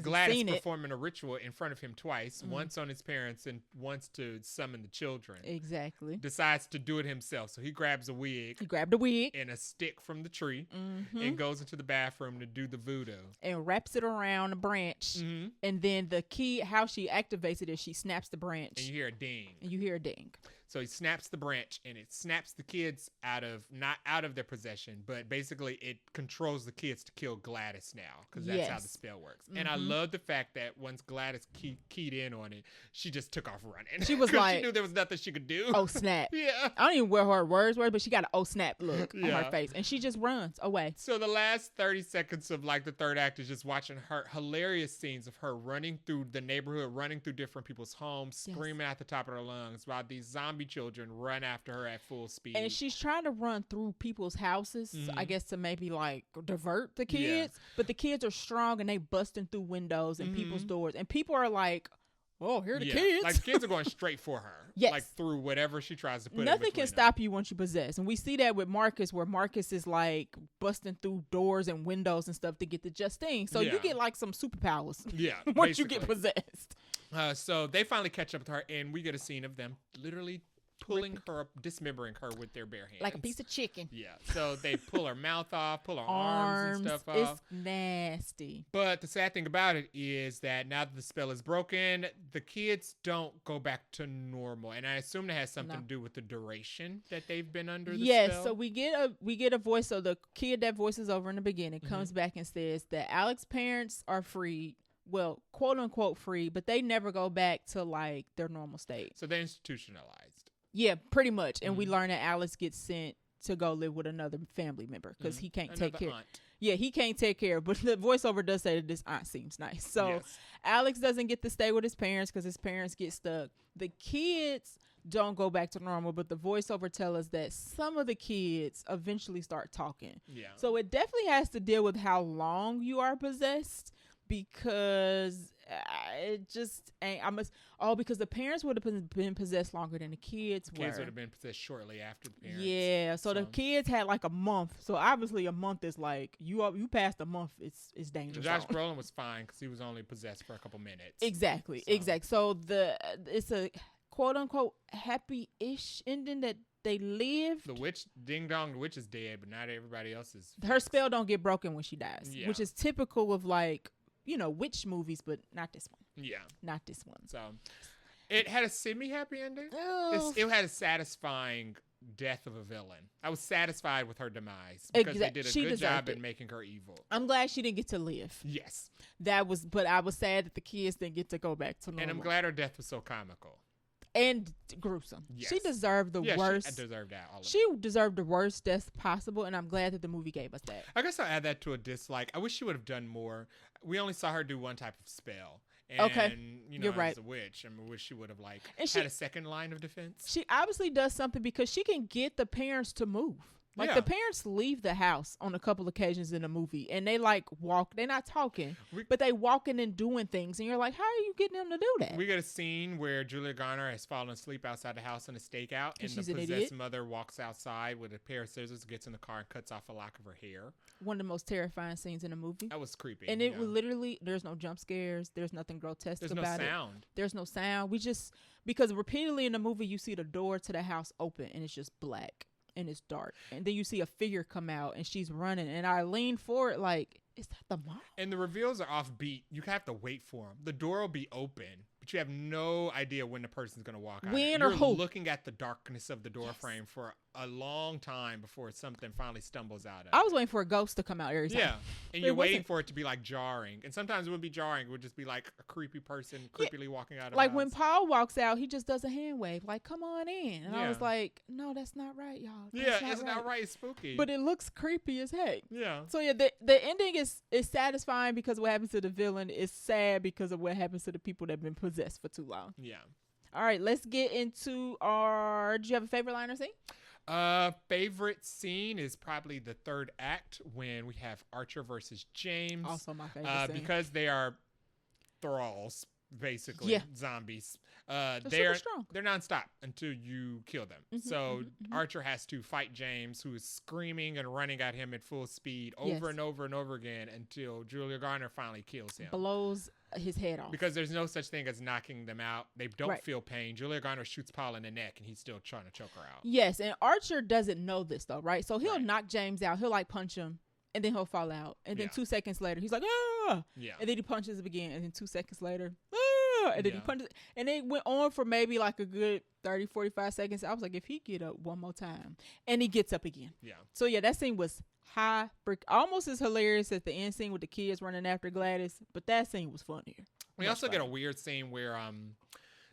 Gladys performing a ritual in front of him twice, once on his parents and once to summon the children. Exactly. Decides to do it himself. So he grabs a wig. He grabbed a wig. And a stick from the tree and goes into the bathroom to do the voodoo. And wraps it around a branch. And then the key, how she activates it is she snaps the branch. And you hear a ding. So he snaps the branch and it snaps the kids not out of their possession, but basically it controls the kids to kill Gladys now because that's how the spell works. And I love the fact that once Gladys keyed in on it, she just took off running. She was like, she knew there was nothing she could do. Oh, snap. Yeah. I don't even know what her words were, but she got an oh, snap look on her face. And she just runs away. So the last 30 seconds of like the third act is just watching her hilarious scenes of her running through the neighborhood, running through different people's homes, screaming at the top of her lungs while these zombie children run after her at full speed. And she's trying to run through people's houses, I guess, to maybe like divert the kids. But the kids are strong and they busting through windows and people's doors. And people are like, oh, here are the kids. Like the kids are going straight for her. Like through whatever she tries to put. Nothing can stop you once you possess. And we see that with Marcus, where Marcus is like busting through doors and windows and stuff to get to Justine. So you get like some superpowers. Yeah. Once you get possessed. So they finally catch up with her and we get a scene of them literally pulling her up, dismembering her with their bare hands. Like a piece of chicken. Yeah. So they pull her mouth off, pull her arms and stuff off. It's nasty. But the sad thing about it is that now that the spell is broken, the kids don't go back to normal. And I assume that has something to do with the duration that they've been under the spell. Yes. So we get a voice. So the kid that voices over in the beginning comes back and says that Alex's parents are free. Well, quote unquote free, but they never go back to like their normal state. So they're institutionalized. Yeah, pretty much. And we learn that Alex gets sent to go live with another family member because he can't take care. Aunt. Yeah, he can't take care. But the voiceover does say that this aunt seems nice. So Alex doesn't get to stay with his parents because his parents get stuck. The kids don't go back to normal, but the voiceover tells us that some of the kids eventually start talking. Yeah. So it definitely has to deal with how long you are possessed. Because it just ain't. Because the parents would have been possessed longer than the kids were. Kids would have been possessed shortly after the parents. Yeah, so the kids had like a month. So obviously a month is like you passed a month. It's dangerous. Josh Brolin was fine because he was only possessed for a couple minutes. Exactly. So it's a quote unquote happy-ish ending that they lived. The witch, ding dong, the witch is dead, but not everybody else is. Her spell don't get broken when she dies, which is typical of like. Witch movies, but not this one. Yeah. Not this one. So, it had a semi-happy ending. Oh. It had a satisfying death of a villain. I was satisfied with her demise because they did a good job in making her evil. I'm glad she didn't get to live. Yes. But I was sad that the kids didn't get to go back to normal. And I'm glad her death was so comical. And gruesome. Yes. She deserved the worst. She deserved that. She deserved the worst death possible, and I'm glad that the movie gave us that. I guess I'll add that to a dislike. I wish she would have done more. We only saw her do one type of spell. And, you're right. As a witch, I wish she would have had a second line of defense. She obviously does something because she can get the parents to move. Like the parents leave the house on a couple occasions in the movie and they like walk. They're not talking, but they walking and doing things. And you're like, how are you getting them to do that? We get a scene where Julia Garner has fallen asleep outside the house on a stakeout. And the possessed mother walks outside with a pair of scissors, gets in the car and cuts off a lock of her hair. One of the most terrifying scenes in the movie. That was creepy. And it was literally, there's no jump scares. There's nothing grotesque about it. There's no sound. There's no sound. Because repeatedly in the movie, you see the door to the house open and it's just black. And it's dark. And then you see a figure come out and she's running. And I lean forward like, is that the mom? And the reveals are offbeat. You have to wait for them. The door will be open, but you have no idea when the person's going to walk out. When or who? You're looking at the darkness of the door frame for a long time before something finally stumbles out of it. I was waiting for a ghost to come out every time. Yeah. And you're waiting for it to be like jarring. And sometimes it would be jarring. It would just be like a creepy person creepily walking out of like house. When Paul walks out, he just does a hand wave. Like, come on in. And I was like, no, that's not right, y'all. It's not right. It's spooky. But it looks creepy as heck. Yeah. So yeah, the ending is satisfying because what happens to the villain is sad because of what happens to the people that have been possessed for too long. Yeah. All right, let's get into do you have a favorite line or scene? Favorite scene is probably the third act when we have Archer versus James. Also my favorite scene. Because they are thralls. basically zombies. They're nonstop until you kill them. So Archer has to fight James, who is screaming and running at him at full speed over and over and over again until Julia Garner finally kills him. Blows his head off. Because there's no such thing as knocking them out. They don't feel pain. Julia Garner shoots Paul in the neck and he's still trying to choke her out. Yes, and Archer doesn't know this though, right? So he'll knock James out. He'll like punch him. And then he'll fall out. And then 2 seconds later, he's like, ah! Yeah. And then he punches him again. And then 2 seconds later, ah! And then he punches. And it went on for maybe like a good 30, 45 seconds. I was like, if he get up one more time. And he gets up again. Yeah. So, yeah, that scene was almost as hilarious as the end scene with the kids running after Gladys. But that scene was funnier. We also get a weird scene where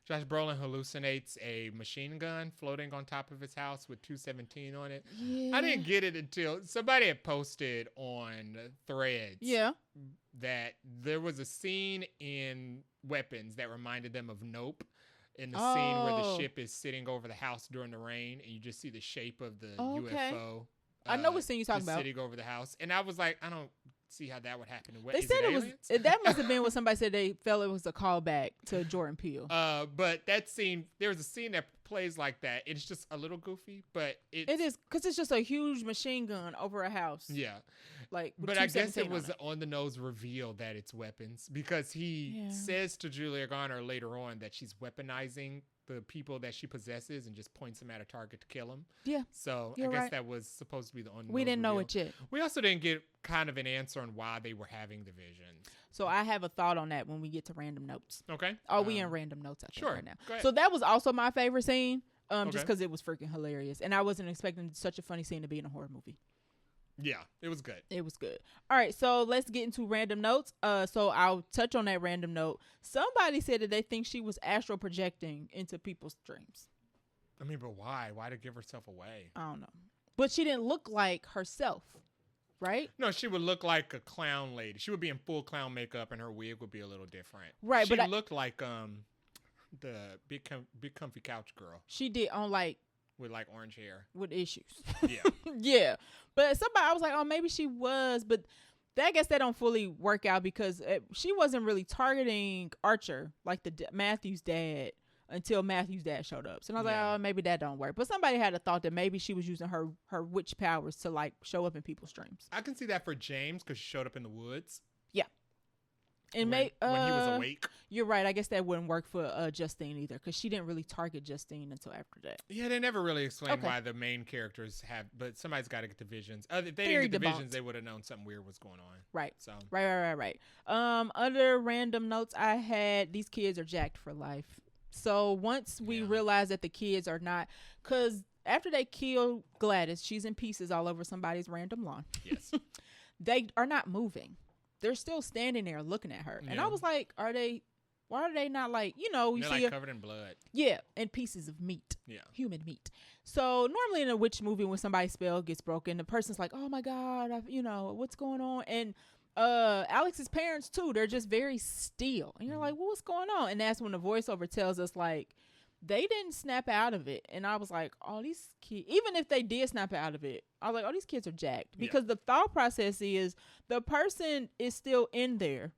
Josh Brolin hallucinates a machine gun floating on top of his house with 217 on it. Yeah. I didn't get it until somebody had posted on Threads that there was a scene in Weapons that reminded them of Nope, in the scene where the ship is sitting over the house during the rain and you just see the shape of the UFO. I know what scene you're talking about. Sitting over the house. And I was like, I don't see how that would happen. They said it was that must have been what somebody said they felt it was a callback to Jordan Peele. But that scene, there's a scene that plays like that. It's just a little goofy, but it is because it's just a huge machine gun over a house. Yeah, like. But I guess it was on the nose reveal that it's Weapons because he says to Julia Garner later on that she's weaponizing the people that she possesses and just points them at a target to kill them. Yeah. So I guess that was supposed to be the on-the-nose We didn't reveal. know it yet. We also didn't get kind of an answer on why they were having the visions. So I have a thought on that when we get to random notes. Okay. Are we in random notes? I think sure. Right now. Go ahead. So that was also my favorite scene, just because it was freaking hilarious, and I wasn't expecting such a funny scene to be in a horror movie. Yeah, it was good. It was good. All right, so let's get into random notes. So I'll touch on that random note. Somebody said that they think she was astral projecting into people's dreams. I mean, but why? Why to give herself away? I don't know. But she didn't look like herself, right? No, she would look like a clown lady. She would be in full clown makeup, and her wig would be a little different. Right, she looked like the big comfy couch girl. She did on like. With like orange hair. With issues. Yeah. Yeah. But somebody, I was like, oh, maybe she was. But I guess that don't fully work out because she wasn't really targeting Archer, like Matthew's dad, until Matthew's dad showed up. So I was like, oh, maybe that don't work. But somebody had a thought that maybe she was using her witch powers to like show up in people's dreams. I can see that for James because she showed up in the woods. Yeah. And when he was awake. You're right. I guess that wouldn't work for Justine either because she didn't really target Justine until after that. Yeah, they never really explained why the main characters have, but somebody's got to get the visions. If they didn't get the visions, they would have known something weird was going on. Right. So Right. Other random notes I had, these kids are jacked for life. So once we realize that the kids are not, because after they kill Gladys, she's in pieces all over somebody's random lawn. Yes. They are not moving. They're still standing there looking at her. And I was like, why are they not like, you they're see like covered in blood. Yeah, and pieces of meat. Yeah. Human meat. So normally in a witch movie when somebody's spell gets broken, the person's like, oh my God, what's going on? And Alex's parents too, they're just very still. And you're like, well, what's going on? And that's when the voiceover tells us like, they didn't snap out of it. And I was like, oh, these kids, even if they did snap out of it, I was like, oh, these kids are jacked. Because the thought process is the person is still in there.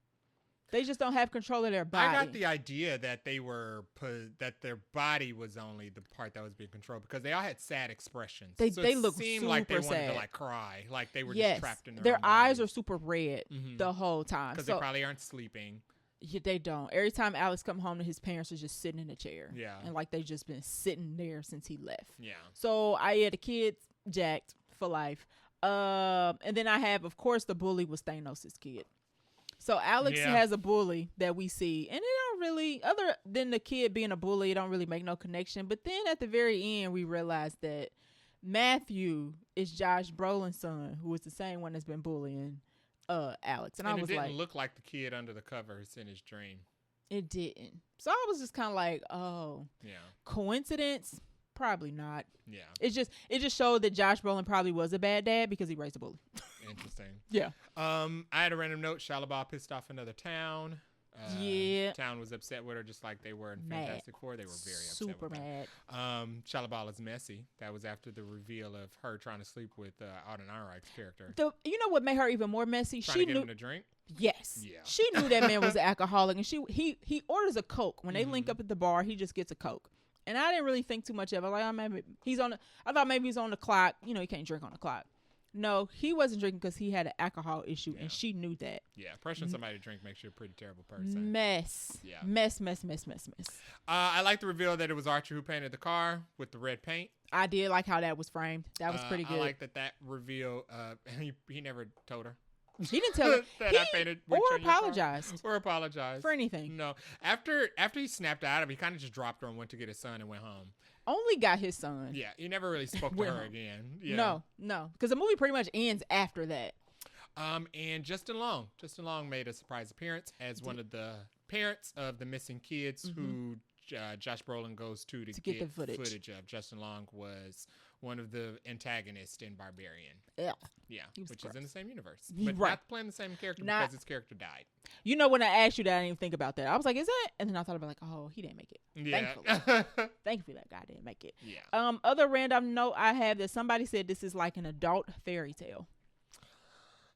They just don't have control of their body. I got the idea that that their body was only the part that was being controlled because they all had sad expressions. They look seemed super like they sad. wanted to like cry, like they were just trapped in their own eyes body. Are super red the whole time because they probably aren't sleeping. Yeah, they don't. Every time Alex come home, his parents are just sitting in a chair. Yeah, and like they just been sitting there since he left. Yeah. So the kids jacked for life. And then I have, of course, the bully was Thanos' kid. So Alex has a bully that we see, and it don't really, other than the kid being a bully, it don't really make no connection. But then at the very end, we realize that Matthew is Josh Brolin's son, who is the same one that's been bullying Alex. And I was like, it didn't look like the kid under the covers in his dream. It didn't. So I was just kind of like, oh, coincidence? Probably not. Yeah. It just showed that Josh Brolin probably was a bad dad because he raised a bully. Interesting. Yeah. I had a random note. Shia LaBeouf pissed off another town. Town was upset with her just like they were in Fantastic Four. They were very upset Super with mad. Shia LaBeouf is messy. That was after the reveal of her trying to sleep with Alden Ehrenreich's character. You know what made her even more messy? Trying to get him to drink? Yes. Yeah. She knew that man was an alcoholic, and he orders a Coke. When they link up at the bar, he just gets a Coke. And I didn't really think too much of it. Like, I thought maybe he's on the clock. You know, he can't drink on the clock. No, he wasn't drinking because he had an alcohol issue, and she knew that. Yeah, pressuring somebody to drink makes you a pretty terrible person. Mess. Yeah. Mess. I like the reveal that it was Archer who painted the car with the red paint. I did like how that was framed. That was pretty good. I like that reveal. He never told her. He didn't tell her that I painted or apologized. Or apologized for anything. No. After he snapped out of it, he kind of just dropped her and went to get his son and went home. Only got his son. Yeah, he never really spoke to her again. Yeah. No, because the movie pretty much ends after that. And Justin Long made a surprise appearance as one of the parents of the missing kids who Josh Brolin goes to get the footage of. Justin Long was one of the antagonists in Barbarian. Yeah, which is in the same universe, but not playing the same character because his character died. You know, when I asked you that, I didn't even think about that. I was like, "Is that?" And then I thought about oh, he didn't make it. Yeah, thankfully that guy didn't make it. Yeah. Other random note I have that somebody said this is like an adult fairy tale.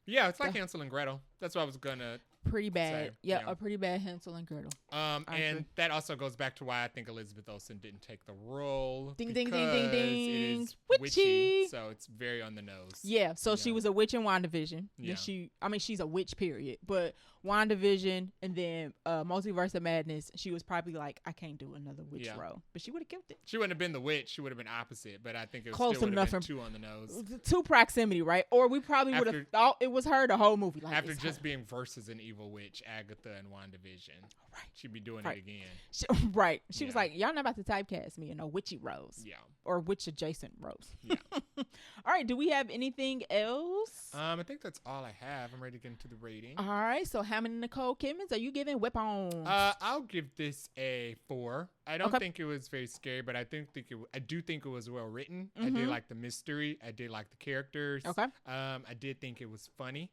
Yeah, it's like Hansel and Gretel. That's what I was gonna. Pretty bad. Yeah, a pretty bad Hansel and Gretel. And that also goes back to why I think Elizabeth Olsen didn't take the role. Ding, ding, ding, ding, ding. It is witchy, so it's very on the nose. Yeah, so she was a witch in WandaVision. Yeah. She's a witch, period. But WandaVision and then Multiverse of Madness, she was probably like, I can't do another witch role. But she would have killed it. She wouldn't have been the witch. She would have been opposite. But I think it was close still enough been too on the nose. Too proximity, right? Or we probably would have thought it was her the whole movie. Like, after just being versus an evil witch, Agatha and WandaVision. Right. She'd be doing it again. She was like, y'all not about to typecast me in a witchy rose. Yeah. Or witch adjacent rose. Yeah. All right. Do we have anything else? I think that's all I have. I'm ready to get into the rating. All right. So how many Nicole Kidmans are you giving Weapons? I'll give this a 4. I don't think it was very scary, but I do think it was well written. I did like the mystery. I did like the characters. Okay. I did think it was funny.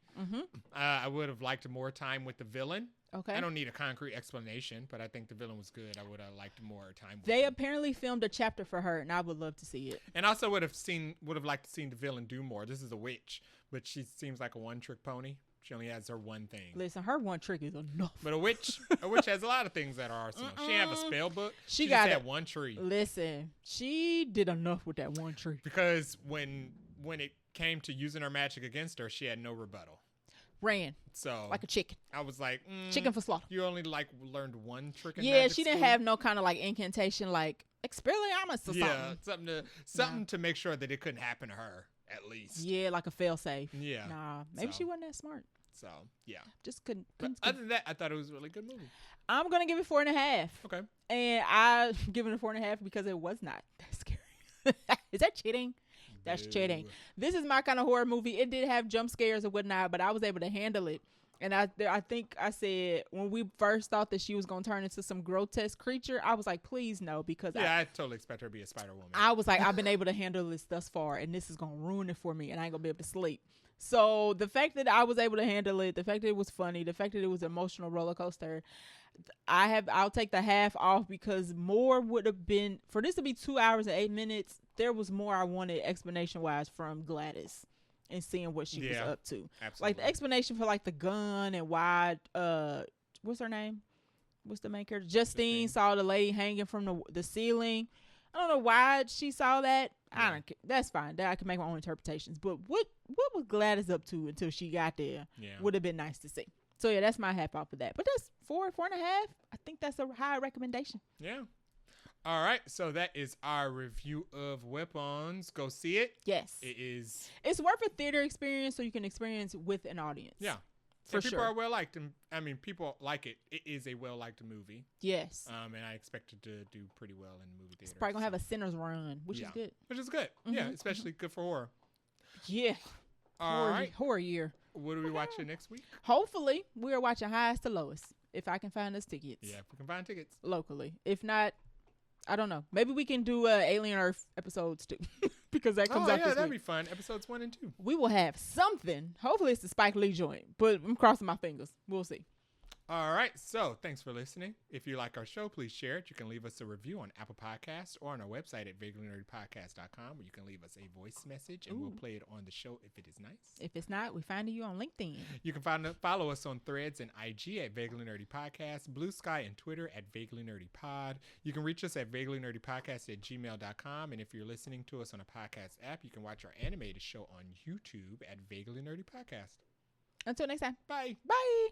I would have liked more time with the villain. Okay. I don't need a concrete explanation, but I think the villain was good. I would have liked more time with him. Apparently filmed a chapter for her, and I would love to see it. And also would have liked to see the villain do more. This is a witch, but she seems like a one-trick pony. She only has her one thing. Listen, her one trick is enough. But a witch has a lot of things at her arsenal. She didn't have a spell book. She just had one tree. Listen, she did enough with that one tree. Because when it came to using her magic against her, she had no rebuttal. Ran like a chicken. I was like, chicken for slaughter. You only learned one trick in magic she didn't have no kind of incantation like Expelliarmus or something. Something to make sure that it couldn't happen to her at least. Yeah, like a fail-safe. Yeah. Nah, maybe she wasn't that smart. So, yeah. Just couldn't. Other than that, I thought it was a really good movie. I'm going to give it 4.5. Okay. And I give it a 4.5 because it was not that scary. Is that cheating? That's cheating. This is my kind of horror movie. It did have jump scares and whatnot, but I was able to handle it. And I think I said when we first thought that she was going to turn into some grotesque creature, I was like, please no, because I totally expect her to be a Spider Woman. I was like, I've been able to handle this thus far, and this is going to ruin it for me, and I ain't going to be able to sleep. So the fact that I was able to handle it, the fact that it was funny, the fact that it was an emotional roller coaster, I'll take the half off because more would have been, for this to be 2 hours and 8 minutes, there was more I wanted explanation wise from Gladys and seeing what she was up to. Absolutely. Like the explanation for the gun and why what's her name? What's the main character? Justine saw the lady hanging from the ceiling. I don't know why she saw that. I don't care. That's fine. That I can make my own interpretations. But what was Gladys up to until she got there would have been nice to see. So yeah, that's my half off of that. But that's 4.5. I think that's a high recommendation. Yeah. All right, so that is our review of Weapons. Go see it. Yes. It is. It's worth a theater experience so you can experience with an audience. Yeah. For sure. People are well liked. I mean, people like it. It is a well liked movie. Yes. And I expect it to do pretty well in movie theaters. It's probably going to have a Sinner's run, which is good. Which is good. Mm-hmm. Yeah, especially good for horror. Yeah. All right. Horror year. What are we watching next week? Hopefully, we are watching Highest to Lowest, if I can find us tickets. Yeah, if we can find tickets. Locally. If not, I don't know. Maybe we can do Alien Earth episodes too, because that comes out this week. That'd be fun. Episodes 1 and 2. We will have something. Hopefully, it's the Spike Lee joint, but I'm crossing my fingers. We'll see. All right, so thanks for listening. If you like our show, please share it. You can leave us a review on Apple Podcasts or on our website at vaguelynerdypodcast.com, where you can leave us a voice message and we'll play it on the show if it is nice. If it's not, we find you on LinkedIn. You can follow us on Threads and IG at Vaguely Nerdy Podcast, Blue Sky and Twitter at Vaguely Nerdy Pod. You can reach us at vaguelynerdypodcast@gmail.com, and if you're listening to us on a podcast app, you can watch our animated show on YouTube at Vaguely Nerdy Podcast. Until next time. Bye. Bye.